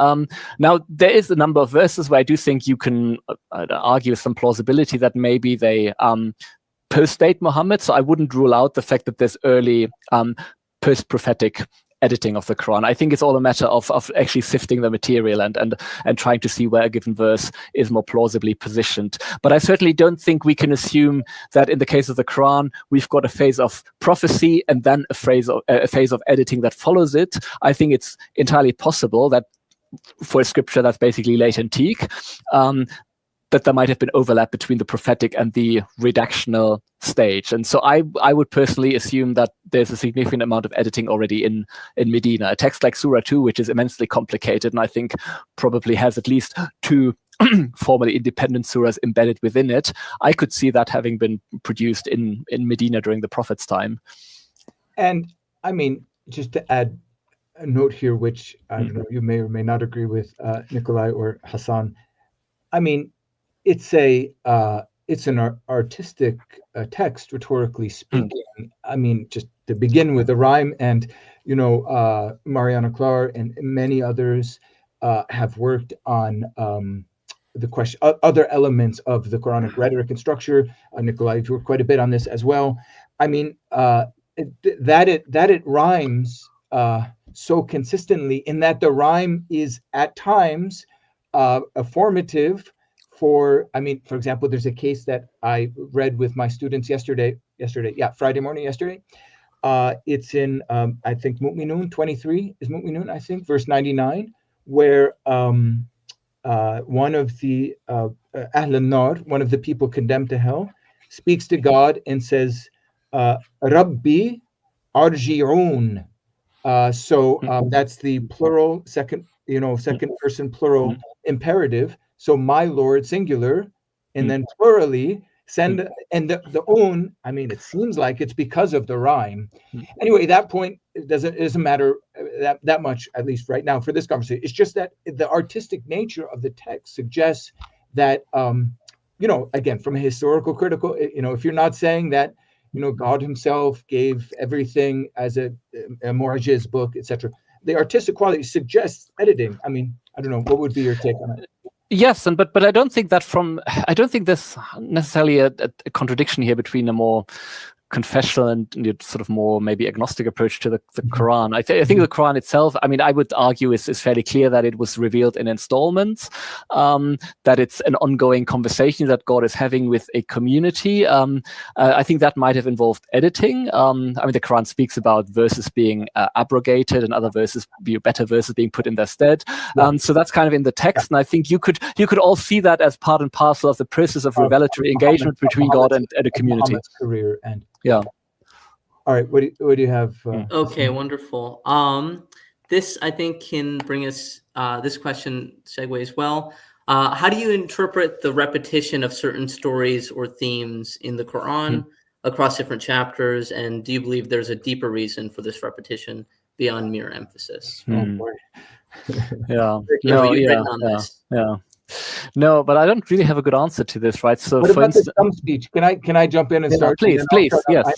Now, there is a number of verses where I do think you can argue with some plausibility that maybe they post-date Muhammad, so I wouldn't rule out the fact that there's early post-prophetic editing of the Quran. I think it's all a matter of actually sifting the material and trying to see where a given verse is more plausibly positioned. But I certainly don't think we can assume that in the case of the Quran, we've got a phase of prophecy and then a phase of editing that follows it. I think it's entirely possible that for a scripture that's basically late antique, that there might have been overlap between the prophetic and the redactional stage. And so I would personally assume that there's a significant amount of editing already in Medina. A text like Surah 2, which is immensely complicated, and I think probably has at least 2 formally independent surahs embedded within it. I could see that having been produced in Medina during the Prophet's time. And I mean, just to add a note here, which I don't know, you may or may not agree with, Nicolai or Hassan. I mean, it's an artistic text, rhetorically speaking. I mean, just to begin with, the rhyme, and Mariana Clar and many others have worked on the question, other elements of the Quranic rhetoric and structure. Nicolai, you've worked quite a bit on this as well. I mean, that it rhymes so consistently, in that the rhyme is at times formative for, I mean, for example, there's a case that I read with my students Friday morning yesterday. It's in, I think, Mu'minun 23 is Mu'minun, I think, verse 99, where one of the Ahl al-Nar, one of the people condemned to hell, speaks to God and says, Rabbi arji'un. So that's the plural, second person plural imperative. So my Lord, singular, and then plurally send, and the own, I mean, it seems like it's because of the rhyme. Anyway, that point, it doesn't matter that much, at least right now for this conversation. It's just that the artistic nature of the text suggests that, again, from a historical critical, if you're not saying that, God himself gave everything as a mu'jiz book, etc., the artistic quality suggests editing. I mean, I don't know, what would be your take on it? Yes, but I don't think there's necessarily a contradiction here between a more confessional and sort of more maybe agnostic approach to the Quran. I think the Quran itself, I mean, I would argue is fairly clear that it was revealed in installments, that it's an ongoing conversation that God is having with a community. I think that might have involved editing. I mean, the Quran speaks about verses being abrogated and other verses, better verses being put in their stead. So that's kind of in the text, and I think you could all see that as part and parcel of the process of revelatory engagement between God and a community. Muhammad's career and yeah. All right. What do you have? Okay, wonderful. This, I think, can bring us, this question segues well. How do you interpret the repetition of certain stories or themes in the Quran across different chapters? And do you believe there's a deeper reason for this repetition beyond mere emphasis? Yeah. No, but I don't really have a good answer to this, right? So, what for about instance, the stump speech? Can I jump in and start? Please, yes.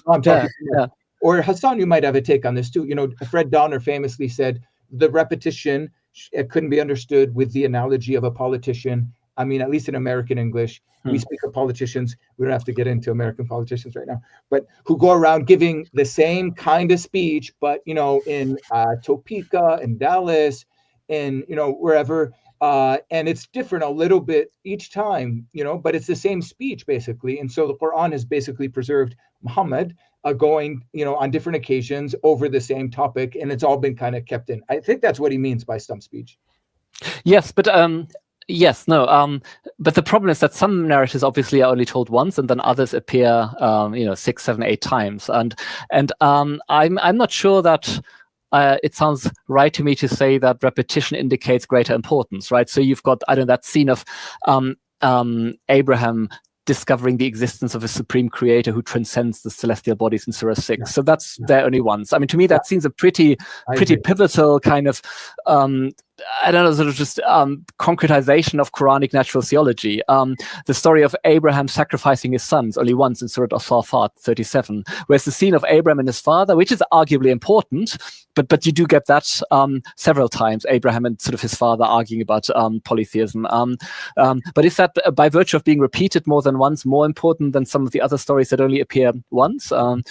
Or Hassan, you might have a take on this too. Fred Donner famously said the repetition couldn't be understood with the analogy of a politician. I mean, at least in American English, we speak of politicians. We don't have to get into American politicians right now, but who go around giving the same kind of speech, but in Topeka and Dallas and wherever. And it's different a little bit each time, but it's the same speech basically. And so the Quran has basically preserved Muhammad going, on different occasions over the same topic, and it's all been kind of kept in. I think that's what he means by stump speech. Yes, but but the problem is that some narratives obviously are only told once, and then others appear, 6, 7, 8 times, and I'm not sure that. It sounds right to me to say that repetition indicates greater importance, right? So you've got, that scene of Abraham discovering the existence of a supreme creator who transcends the celestial bodies in Surah 6. Yeah. So that's there only once. I mean, to me, that seems a pretty pivotal kind of, sort of just concretization of Quranic natural theology. The story of Abraham sacrificing his sons only once in Surah Al-Safat 37, whereas the scene of Abraham and his father, which is arguably important, but you do get that several times, Abraham and sort of his father arguing about polytheism. But is that, by virtue of being repeated more than once, more important than some of the other stories that only appear once? So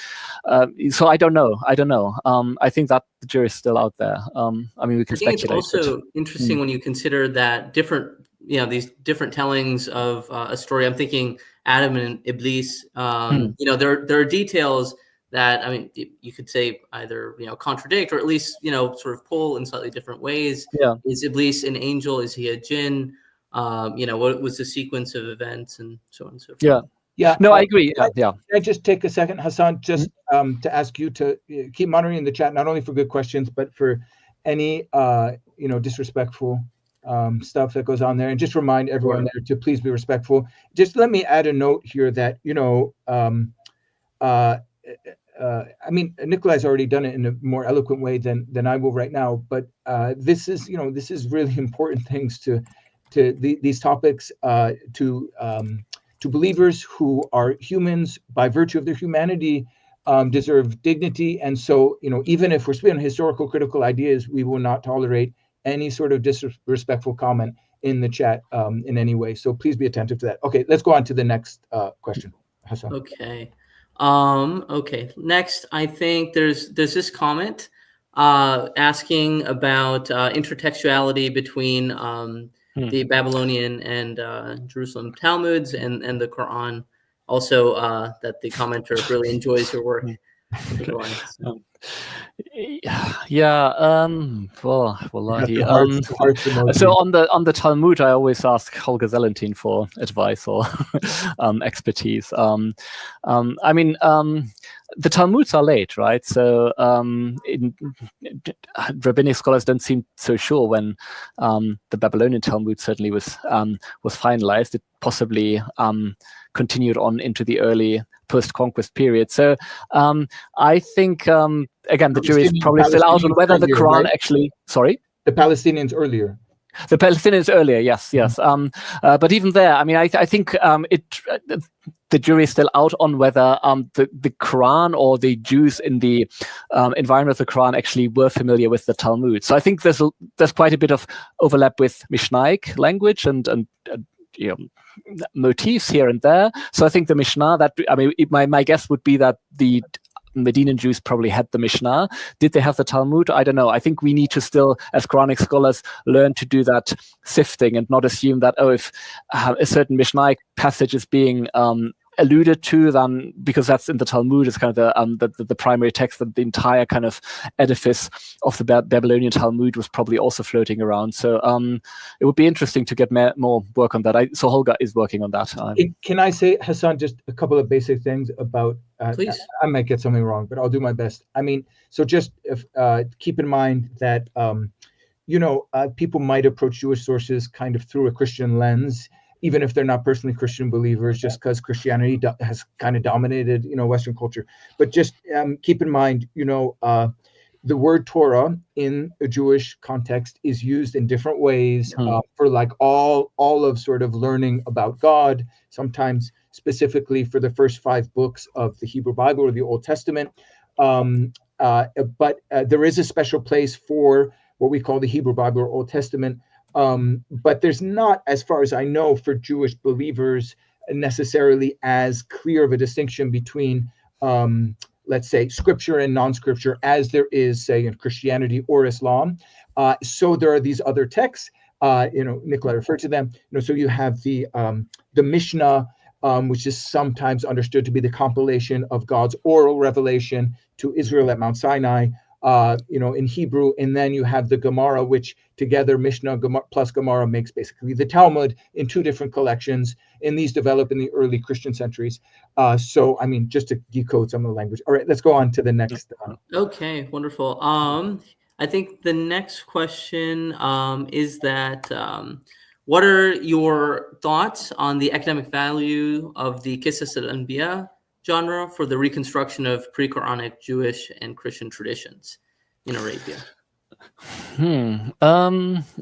I don't know. I think that the jury's still out there. I mean, we can speculate. It's also interesting when you consider that these different tellings of a story. I'm thinking Adam and Iblis. There are details that, I mean, you could say either contradict or at least sort of pull in slightly different ways. Yeah. Is Iblis an angel? Is he a jinn? what was the sequence of events and so on and so forth. Yeah. No, I agree. Yeah. Can I just take a second, Hassan, just to ask you to keep monitoring the chat, not only for good questions, but for any disrespectful stuff that goes on there, and just remind everyone there to please be respectful. Just let me add a note here that Nicolai's already done it in a more eloquent way than I will right now, but this is really important things to these topics to believers who are humans by virtue of their humanity, deserve dignity. And so, even if we're spinning historical critical ideas, we will not tolerate any sort of disrespectful comment in the chat in any way. So please be attentive to that. Okay, let's go on to the next question, Hassan. Okay. Okay. Next, I think there's this comment asking about intertextuality between the Babylonian and Jerusalem Talmuds and the Quran. Also, that the commenter really enjoys your work. Wallahi. So on the Talmud, I always ask Holger Zellentin for advice or expertise. The Talmuds are late, right? So rabbinic scholars don't seem so sure when the Babylonian Talmud certainly was finalized. It possibly continued on into the early post-conquest period. So I think again the jury is probably still out on whether the Quran actually. Sorry, the Palestinians earlier. The Palestinians earlier, yes. But even there, I think the jury is still out on whether the Quran or the Jews in the environment of the Quran actually were familiar with the Talmud. So I think there's quite a bit of overlap with Mishnaic language and motifs here and there. So I think the Mishnah my guess would be that the Medinan Jews probably had the Mishnah. Did they have the Talmud? I don't know. I think we need to still, as Quranic scholars, learn to do that sifting and not assume that, if a certain Mishnaic passage is being alluded to, then because that's in the Talmud, is kind of the primary text, that the entire kind of edifice of the Babylonian Talmud was probably also floating around. So it would be interesting to get more work on that. So Holger is working on that. Can I say, Hassan, just a couple of basic things about, please? I might get something wrong, but I'll do my best. So just keep in mind that, people might approach Jewish sources kind of through a Christian lens, even if they're not personally Christian believers, just because Christianity has kind of dominated, Western culture. But just keep in mind, the word Torah in a Jewish context is used in different ways for like all of sort of learning about God, sometimes specifically for the first 5 books of the Hebrew Bible or the Old Testament. But there is a special place for what we call the Hebrew Bible or Old Testament. But there's not, as far as I know, for Jewish believers necessarily as clear of a distinction between, let's say, scripture and non-scripture as there is, say, in Christianity or Islam. So there are these other texts, Nicolai referred to them. So you have the Mishnah, which is sometimes understood to be the compilation of God's oral revelation to Israel at Mount Sinai. In Hebrew, and then you have the Gemara, which together Mishnah plus Gemara makes basically the Talmud in 2 different collections, and these develop in the early Christian centuries. Just to decode some of the language. All right, let's go on to the next. Okay, wonderful. I think the next question is that what are your thoughts on the academic value of the qisas al-anbiya genre for the reconstruction of pre-Quranic Jewish and Christian traditions in Arabia?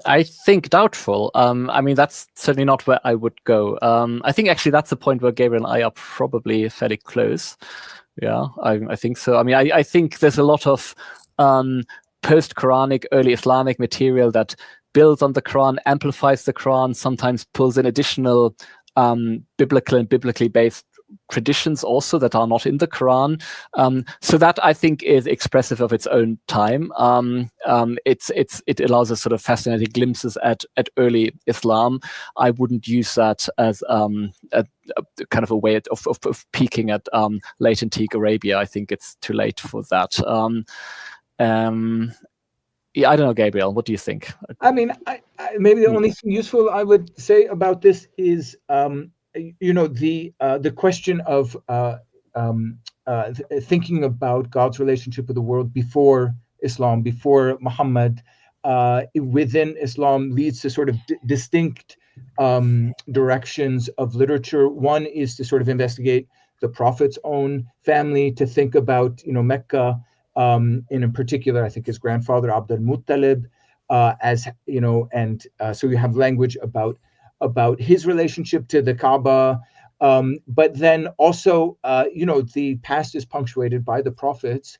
I think doubtful. That's certainly not where I would go. I think actually that's a point where Gabriel and I are probably fairly close. Yeah, I think so. I think there's a lot of post-Quranic, early Islamic material that builds on the Quran, amplifies the Quran, sometimes pulls in additional biblical and biblically based traditions also that are not in the Quran. So that I think is expressive of its own time. It allows us sort of fascinating glimpses at early Islam. I wouldn't use that as a kind of a way of peeking at late antique Arabia. I think it's too late for that. yeah, I don't know, Gabriel, what do you think? I mean, maybe the only thing useful I would say about this is, the question of thinking about God's relationship with the world before Islam, before Muhammad, within Islam, leads to sort of distinct directions of literature. One is to sort of investigate the Prophet's own family, to think about, Mecca, in particular, I think his grandfather Abd al-Muttalib, as and so you have language about his relationship to the Kaaba, but then also the past is punctuated by the prophets.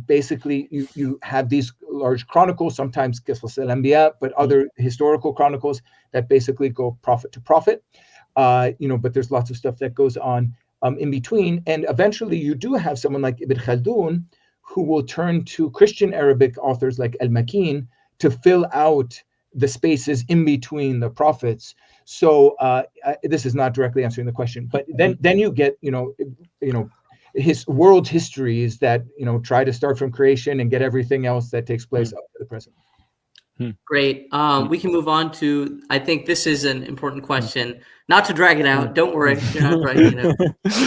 Basically you have these large chronicles, sometimes qisas al-anbiya, but other historical chronicles that basically go prophet to prophet. But there's lots of stuff that goes on in between, and eventually you do have someone like Ibn Khaldun, who will turn to Christian Arabic authors like al-Makin to fill out the spaces in between the prophets. So this is not directly answering the question, but then you get his world histories that try to start from creation and get everything else that takes place up to the present. Great. We can move on to, I think this is an important question, not to drag it out, don't worry, you're not dragging it out,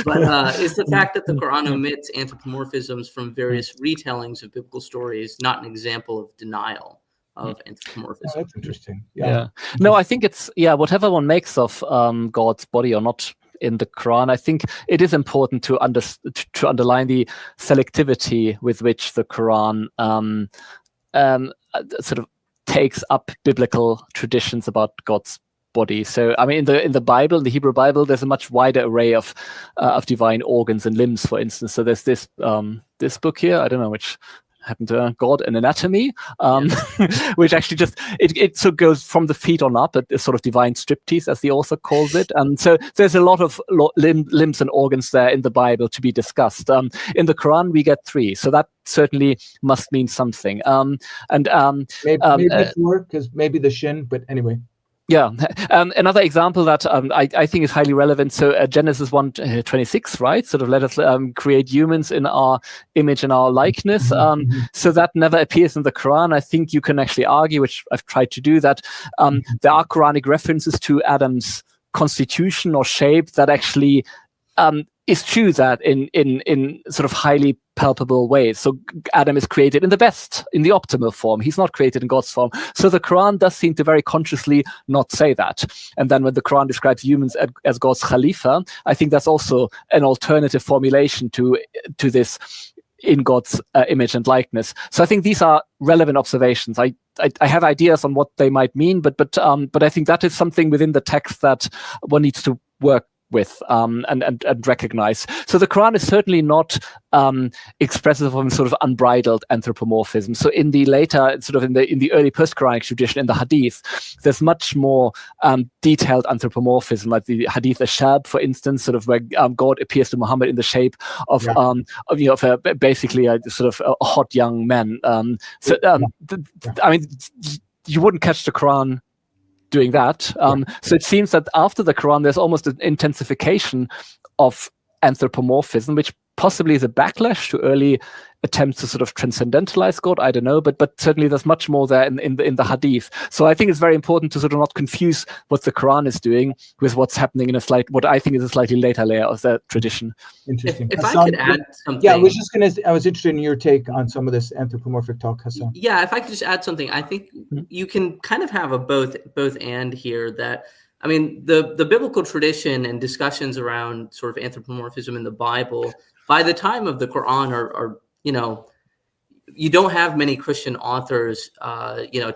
but is the fact that the Quran omits anthropomorphisms from various retellings of biblical stories not an example of denial of anthropomorphism? Oh, that's interesting. Yeah. No, I think it's, whatever one makes of God's body or not in the Quran, I think it is important to underline the selectivity with which the Quran sort of takes up biblical traditions about God's body. So, I mean, in the Bible, in the Hebrew Bible, there's a much wider array of divine organs and limbs, for instance. So there's this book here, I don't know which happened to God and Anatomy, which actually just it sort of goes from the feet on up, a sort of divine striptease, as the author calls it. And so there's a lot of limbs and organs there in the Bible to be discussed. In the Quran, we get 3, so that certainly must mean something. Maybe 4, because maybe the shin, but anyway. Yeah. Another example that I think is highly relevant. So Genesis 1:26, right? Sort of let us create humans in our image and our likeness. So that never appears in the Quran. I think you can actually argue, which I've tried to do, that there are Quranic references to Adam's constitution or shape that actually is true, that in sort of highly palpable ways. So Adam is created in the optimal form. He's not created in God's form. So the Quran does seem to very consciously not say that. And then when the Quran describes humans as God's Khalifa, I think that's also an alternative formulation to this in God's image and likeness. So I think these are relevant observations. I have ideas on what they might mean, but I think that is something within the text that one needs to work with and recognize. So the Quran is certainly not expressive of sort of unbridled anthropomorphism. So in the later, sort of in the early post-Quranic tradition, in the Hadith, there's much more detailed anthropomorphism, like the Hadith Ashab, for instance, sort of where God appears to Muhammad in the shape of basically a sort of a hot young man. I mean, you wouldn't catch the Quran doing that. So it seems that after the Quran, there's almost an intensification of anthropomorphism, which possibly is a backlash to early attempts to sort of transcendentalize God. I don't know, but certainly there's much more there in the Hadith. So I think it's very important to sort of not confuse what the Quran is doing with what's happening in what I think is a slightly later layer of the tradition. Interesting. If I could add something. Yeah, I was interested in your take on some of this anthropomorphic talk, Hassan. Yeah, if I could just add something, I think you can kind of have a both and here. That, I mean, the biblical tradition and discussions around sort of anthropomorphism in the Bible, by the time of the Quran are you don't have many Christian authors,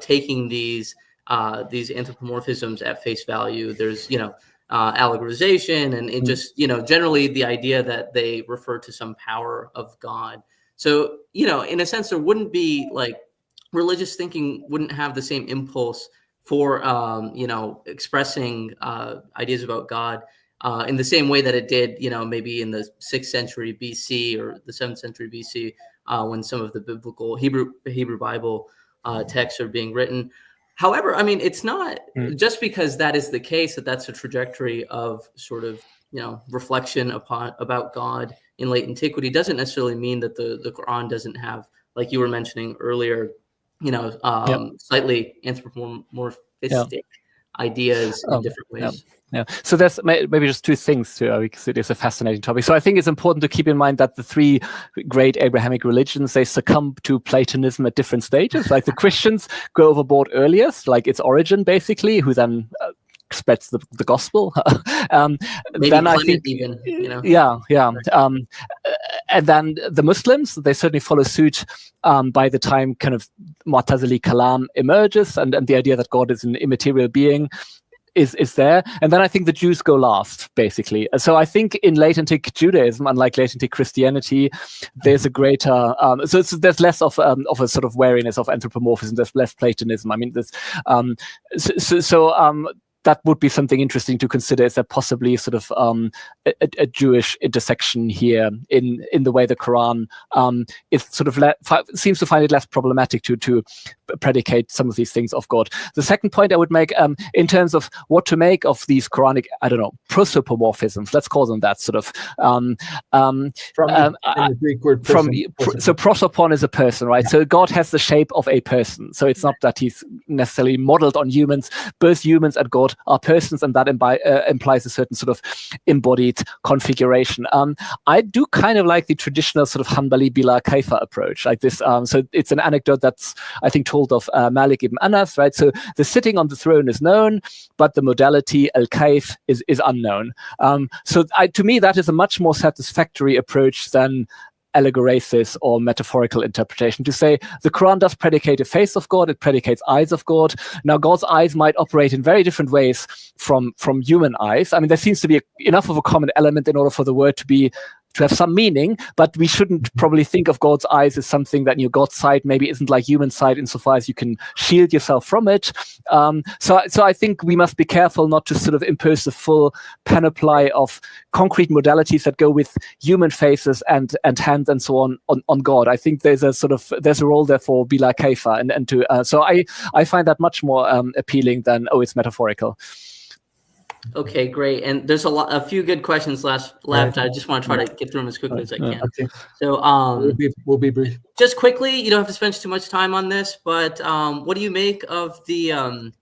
taking these anthropomorphisms at face value. There's, allegorization and it just, generally the idea that they refer to some power of God. So, in a sense, there wouldn't be like religious thinking wouldn't have the same impulse for, expressing ideas about God in the same way that it did, maybe in the 6th century BC or the 7th century BC, when some of the biblical Hebrew Bible texts are being written. However, I mean, it's not just because that is the case that's a trajectory of sort of, reflection about God in late antiquity doesn't necessarily mean that the Quran doesn't have like you were mentioning earlier, slightly anthropomorphistic ideas in different ways. Yeah. So there's maybe just two things to because it is a fascinating topic. So I think it's important to keep in mind that the three great Abrahamic religions, they succumb to Platonism at different stages. Like the Christians go overboard earliest, like its origin basically, who then spreads the gospel. Maybe then I think even, and then the Muslims, they certainly follow suit by the time kind of Mu'tazili Kalam emerges, and the idea that God is an immaterial being is there. And then I think the Jews go last, basically. So I think in late antique Judaism, unlike late antique Christianity, there's a greater so there's less of a sort of wariness of anthropomorphism. There's less Platonism. I mean, there's that would be something interesting to consider. Is there possibly sort of a Jewish intersection here in the way the Quran is sort of seems to find it less problematic to predicate some of these things of God. The second point I would make in terms of what to make of these Quranic, I don't know, prosopomorphisms, let's call them that, sort of from the Greek word person, so prosopon is a person, right? So God has the shape of a person. So it's not that he's necessarily modeled on humans. Both humans and God are persons, and that implies a certain sort of embodied configuration. I do kind of like the traditional sort of Hanbali bila kaifa approach, like this. So it's an anecdote that's, I think, told of Malik ibn Anas, right? So the sitting on the throne is known, but the modality al-kaif is unknown. So to me, that is a much more satisfactory approach than allegoresis or metaphorical interpretation, to say the Quran does predicate a face of God, it predicates eyes of God. Now, God's eyes might operate in very different ways from human eyes. I mean, there seems to be enough of a common element in order for the word to have some meaning, but we shouldn't probably think of God's eyes as something that God's sight maybe isn't like human sight insofar as you can shield yourself from it. So I think we must be careful not to sort of impose the full panoply of concrete modalities that go with human faces and hands and so on God. I think there's a role there for bila kaifa and to so I find that much more appealing than it's metaphorical. Okay, great. And there's a few good questions left. Right. I just want to try to get through them as quickly as I can. Okay. So we'll be brief. Just quickly, you don't have to spend too much time on this, but what do you make of the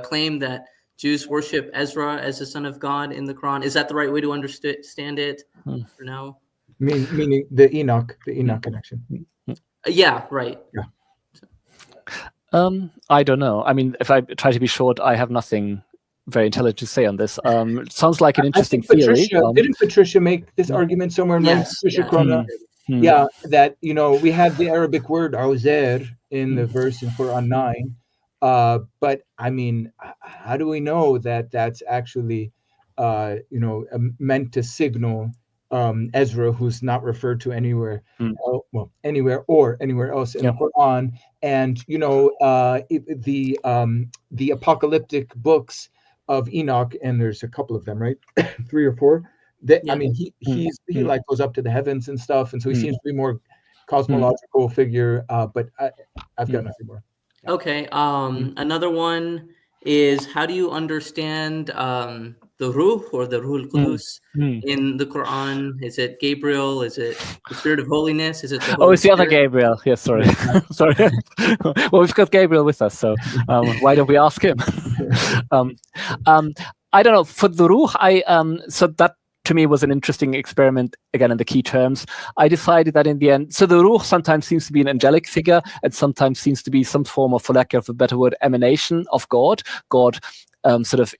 claim that Jews worship Ezra as the son of God in the Quran? Is that the right way to understand it for now? Meaning the Enoch connection. Yeah, right. Yeah. I don't know. I mean, if I try to be short, I have nothing very intelligent to say on this. Sounds like an interesting theory. Didn't Patricia make this argument somewhere? Yes. Patricia Krona? Yeah, that we had the Arabic word "auzer" in the verse in Quran 9, but I mean, how do we know that that's actually meant to signal Ezra, who's not referred to anywhere, anywhere else in the Quran, and the apocalyptic books of Enoch, and there's a couple of them, right? 3 or 4. I mean, he like goes up to the heavens and stuff, and so he seems to be more cosmological figure. But I've got nothing more. Okay. Another one is, how do you understand the Ruh or the Ruh al-Qudus in the Quran? Is it Gabriel? Is it the Spirit of Holiness? Is it the Holy it's the other Gabriel. Yes, sorry. Sorry. Well, we've got Gabriel with us, so why don't we ask him? I don't know. For the Ruh, so that to me was an interesting experiment, again, in the key terms. I decided that in the end, so the Ruh sometimes seems to be an angelic figure and sometimes seems to be some form of, for lack of a better word, emanation of God. God sort of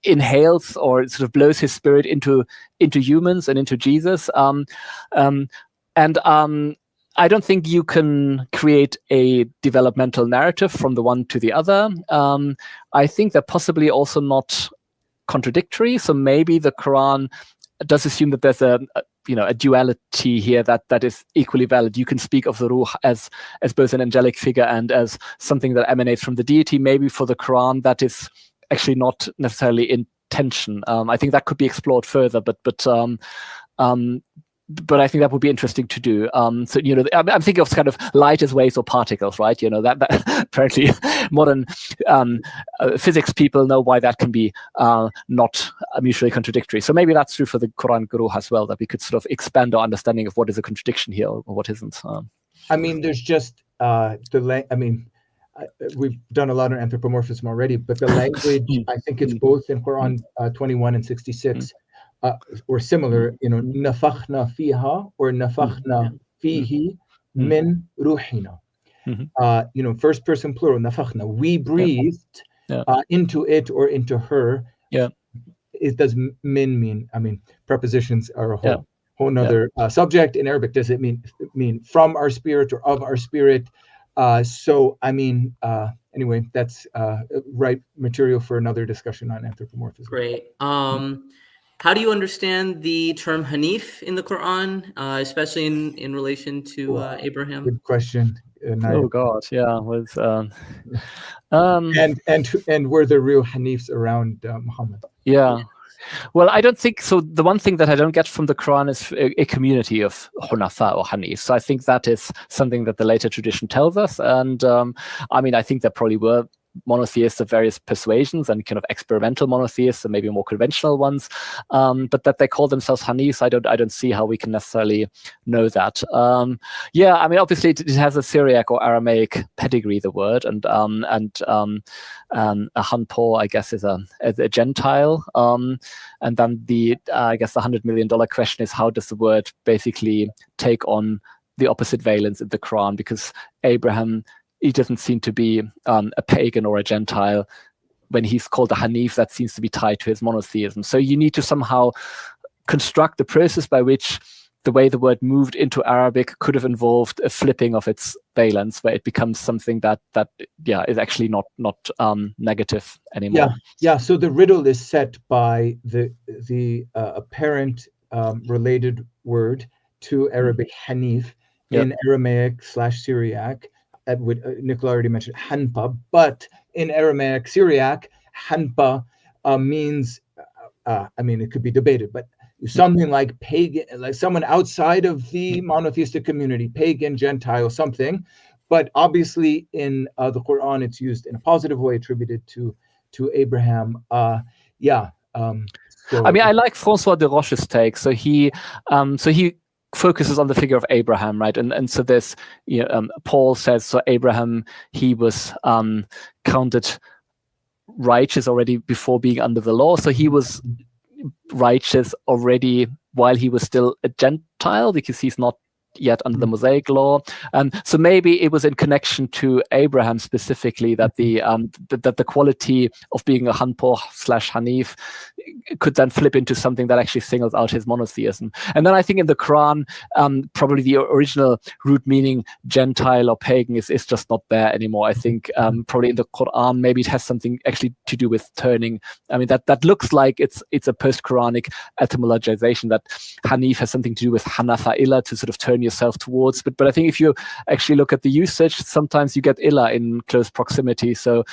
inhales or sort of blows his spirit into humans and into Jesus. I don't think you can create a developmental narrative from the one to the other. I think they're possibly also not contradictory. So maybe the Quran does assume that there's a duality here that is equally valid. You can speak of the Ruh as both an angelic figure and as something that emanates from the deity. Maybe for the Quran that is actually not necessarily in tension. I think that could be explored further, but I think that would be interesting to do. I'm thinking of kind of light as waves or particles, right? That apparently modern physics people know why that can be not mutually contradictory. So maybe that's true for the Quran Ruh as well, that we could sort of expand our understanding of what is a contradiction here or what isn't. I mean, there's just we've done a lot on anthropomorphism already, but the language, I think it's both in Quran 21 and 66, or similar, nafakhna fiha or nafakhna fihi min ruhina. First person plural, nafakhna, we breathed into it or into her. Yeah. It does min mean, prepositions are a whole nother subject. In Arabic, does it mean from our spirit or of our spirit? Anyway, that's right material for another discussion on anthropomorphism. Great. How do you understand the term hanif in the Quran, especially in relation to Abraham? Good question. Oh God, yeah. With and were there real hanifs around Muhammad? Yeah. Well, I don't think so. The one thing that I don't get from the Quran is a community of Hunafa or Hanif. So I think that is something that the later tradition tells us. And I think there probably were monotheists of various persuasions and kind of experimental monotheists and maybe more conventional ones, but that they call themselves Hanifs, I don't see how we can necessarily know that. Obviously it has a Syriac or Aramaic pedigree, the word, and a Hanpo, I guess, is a Gentile, and then the $100 million question is, how does the word basically take on the opposite valence in the Quran? Because Abraham, he doesn't seem to be a pagan or a Gentile. When he's called a Hanif, that seems to be tied to his monotheism. So you need to somehow construct the process by which the way the word moved into Arabic could have involved a flipping of its valence, where it becomes something that is actually not negative anymore. Yeah. So the riddle is set by the apparent related word to Arabic Hanif in Aramaic / Syriac. Nicolai already mentioned Hanpa, but in Aramaic Syriac, Hanpa means, it could be debated, but something like pagan, like someone outside of the monotheistic community, pagan, Gentile, something. But obviously in the Quran, it's used in a positive way, attributed to Abraham. I like Francois de Roche's take. So he focuses on the figure of Abraham, right? And so there's, Paul says, so Abraham, he was counted righteous already before being under the law. So he was righteous already while he was still a Gentile, because he's not yet under the Mosaic law. So maybe it was in connection to Abraham specifically that the quality of being a Hanpo / Hanif could then flip into something that actually singles out his monotheism. And then I think in the Quran, probably the original root meaning Gentile or pagan is just not there anymore. I think probably in the Quran, maybe it has something actually to do with turning. That looks like it's a post-Quranic etymologization, that Hanif has something to do with Hanafa Illa, to sort of turn yourself towards, but I think if you actually look at the usage, sometimes you get illa in close proximity. So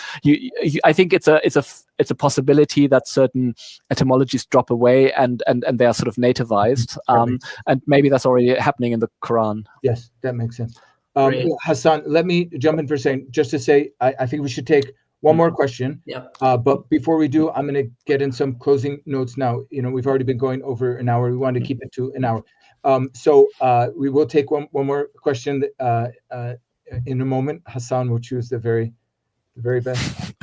I think it's a possibility that certain etymologies drop away and they are sort of nativized, and maybe that's already happening in the Quran. Yes, that makes sense. Hassan, let me jump in for a second, just to say I think we should take one more question. But before we do, I'm going to get in some closing notes now. We've already been going over an hour. We want to keep it to an hour. So we will take one more question in a moment. Hassan will choose the very best.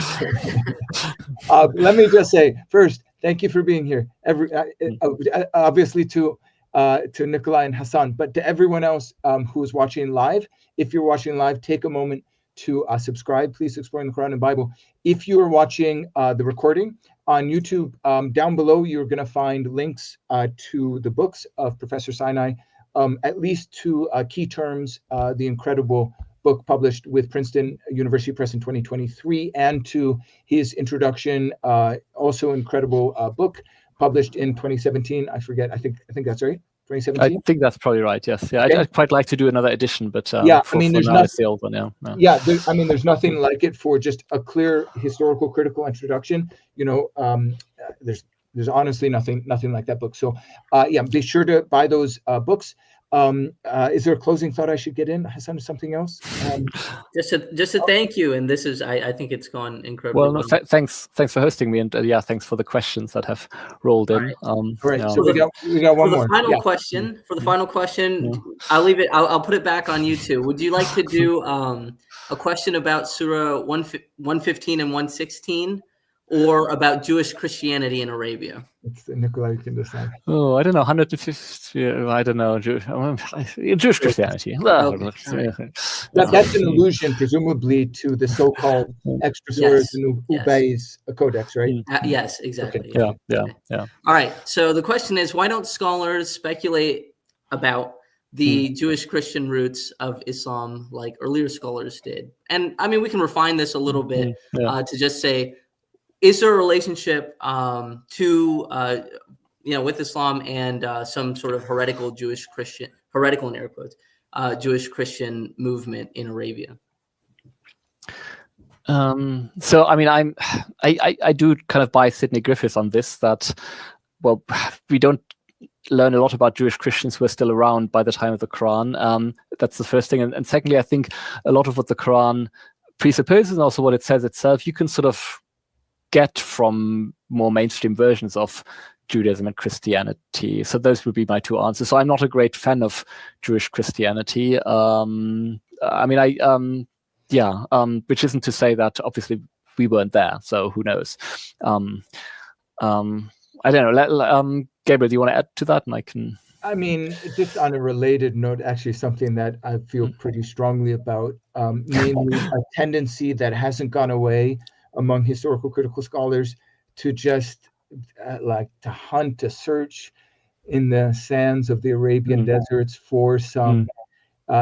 Let me just say first, thank you for being here. Obviously to Nicolai and Hassan, but to everyone else who is watching live. If you're watching live, take a moment to subscribe. Please, Exploring the Quran and Bible. If you are watching the recording on YouTube, down below, you're going to find links to the books of Professor Sinai, at least two key terms, the incredible book published with Princeton University Press in 2023, and to his introduction, also incredible book published in 2017. I forget. I think that's right. 2017. I think that's probably right. Yes. Yeah. Okay. I'd quite like to do another edition, but there's the old one. Yeah. Yeah. There's nothing like it for just a clear historical, critical introduction. There's honestly nothing like that book. So be sure to buy those books. Is there a closing thought I should get in, Hassan? Something else? Just a thank you, and this is I think it's gone incredibly Well, well. no, thanks for hosting me, and yeah, thanks for the questions that have rolled in. All right, so we got one more. For the final question, I'll leave it. I'll put it back on you two. Would you like to do a question about Surah 115 and 116, or about Jewish Christianity in Arabia? It's Nicolai, you can decide. Oh, I don't know, 150. I don't know, Jewish Christianity. That's an allusion, presumably, to the so-called extra surahs in Ubay's codex, right? Yes, exactly. Okay. Yeah. All right. So the question is, why don't scholars speculate about the Jewish Christian roots of Islam like earlier scholars did? And I mean, we can refine this a little bit to just say, is there a relationship with Islam and some sort of heretical in air quotes, Jewish Christian movement in Arabia? So I mean, I do kind of buy Sidney Griffiths on this, that, well, we don't learn a lot about Jewish Christians who are still around by the time of the Quran. That's the first thing. And secondly, I think a lot of what the Quran presupposes and also what it says itself, you can sort of get from more mainstream versions of Judaism and Christianity. So those would be my two answers. So I'm not a great fan of Jewish Christianity. Which isn't to say that obviously we weren't there. So who knows? I don't know. Gabriel, do you want to add to that? And I can. I mean, just on a related note, actually something that I feel pretty strongly about, namely a tendency that hasn't gone away among historical critical scholars to just to hunt, to search in the sands of the Arabian deserts for some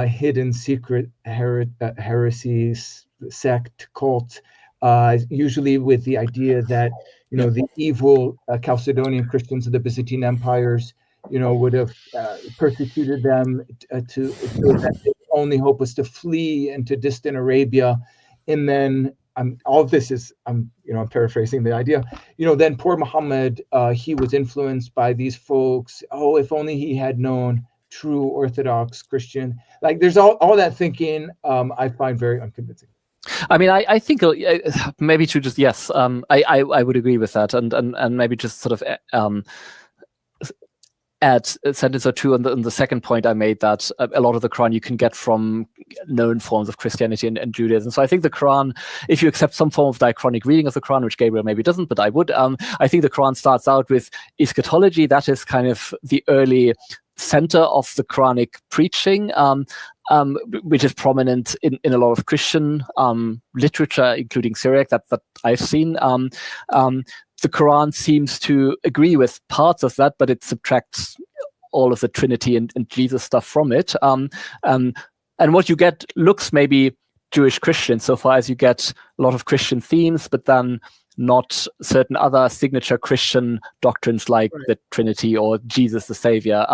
hidden secret heresies, sect, cult, usually with the idea that, the evil Chalcedonian Christians of the Byzantine empires, would have persecuted them so that their only hope was to flee into distant Arabia. And then all of this is, I'm paraphrasing the idea, then poor Muhammad, he was influenced by these folks. Oh, if only he had known true Orthodox Christian. Like there's all that thinking, I find very unconvincing. I mean, I think maybe to just, yes, I would agree with that. And maybe just sort of add a sentence or two on the second point I made, that a lot of the Quran you can get from known forms of Christianity and Judaism. So I think the Quran, if you accept some form of diachronic reading of the Quran, which Gabriel maybe doesn't, but I would, I think the Quran starts out with eschatology. That is kind of the early center of the Quranic preaching, which is prominent in a lot of Christian literature, including Syriac, that I've seen. The Quran seems to agree with parts of that, but it subtracts all of the Trinity and Jesus stuff from it. And what you get looks maybe Jewish Christian, so far as you get a lot of Christian themes, but then not certain other signature Christian doctrines like the Trinity or Jesus the Savior.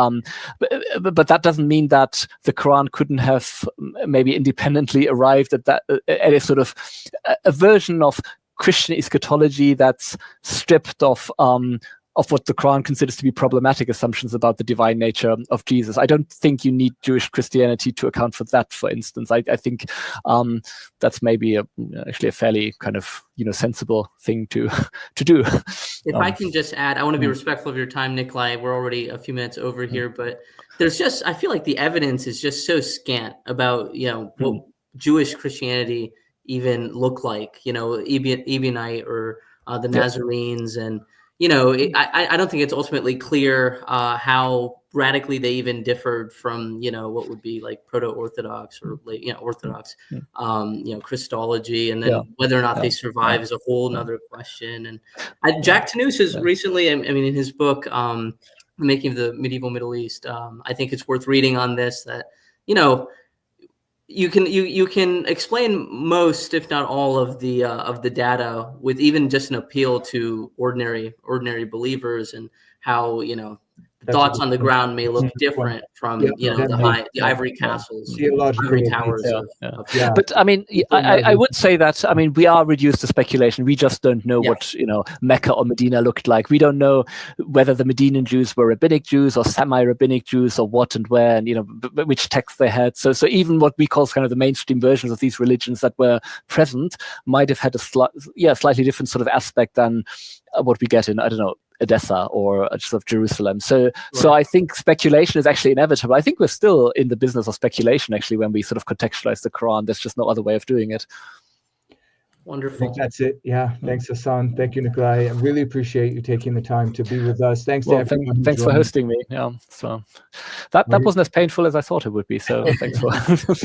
But that doesn't mean that the Quran couldn't have maybe independently arrived at a sort of a version of Christian eschatology that's stripped of what the Quran considers to be problematic assumptions about the divine nature of Jesus. I don't think you need Jewish Christianity to account for that, for instance. I think that's maybe actually a fairly kind of sensible thing to do. If I can just add, I want to be respectful of your time, Nicolai. We're already a few minutes over here, but there's just, I feel like the evidence is just so scant about what Jewish Christianity even look like, Ebionite or the Nazarenes, and I don't think it's ultimately clear how radically they even differed from what would be like proto-Orthodox or Orthodox Christology, and then whether or not they survive is a whole nother question. And Jack Tanous has recently, I mean, in his book The Making of the Medieval Middle East, I think it's worth reading on this, that you can explain most, if not all, of the data with even just an appeal to ordinary believers, and how thoughts on the ground may look different from the ivory castles, ivory towers. But I mean, I would say that, I mean, we are reduced to speculation. We just don't know what Mecca or Medina looked like. We don't know whether the Medinan Jews were rabbinic Jews or semi-rabbinic Jews or what and where, and which texts they had. So even what we call kind of the mainstream versions of these religions that were present might have had a slightly different sort of aspect than what we get in, I don't know, Edessa or sort of Jerusalem. So I think speculation is actually inevitable. I think we're still in the business of speculation, actually, when we sort of contextualize the Quran. There's just no other way of doing it. Wonderful. I think that's it. Yeah. Thanks, Hassan. Thank you, Nicolai. I really appreciate you taking the time to be with us. Thanks to everyone. Thanks for hosting me. Yeah. So that wasn't as painful as I thought it would be. So thanks for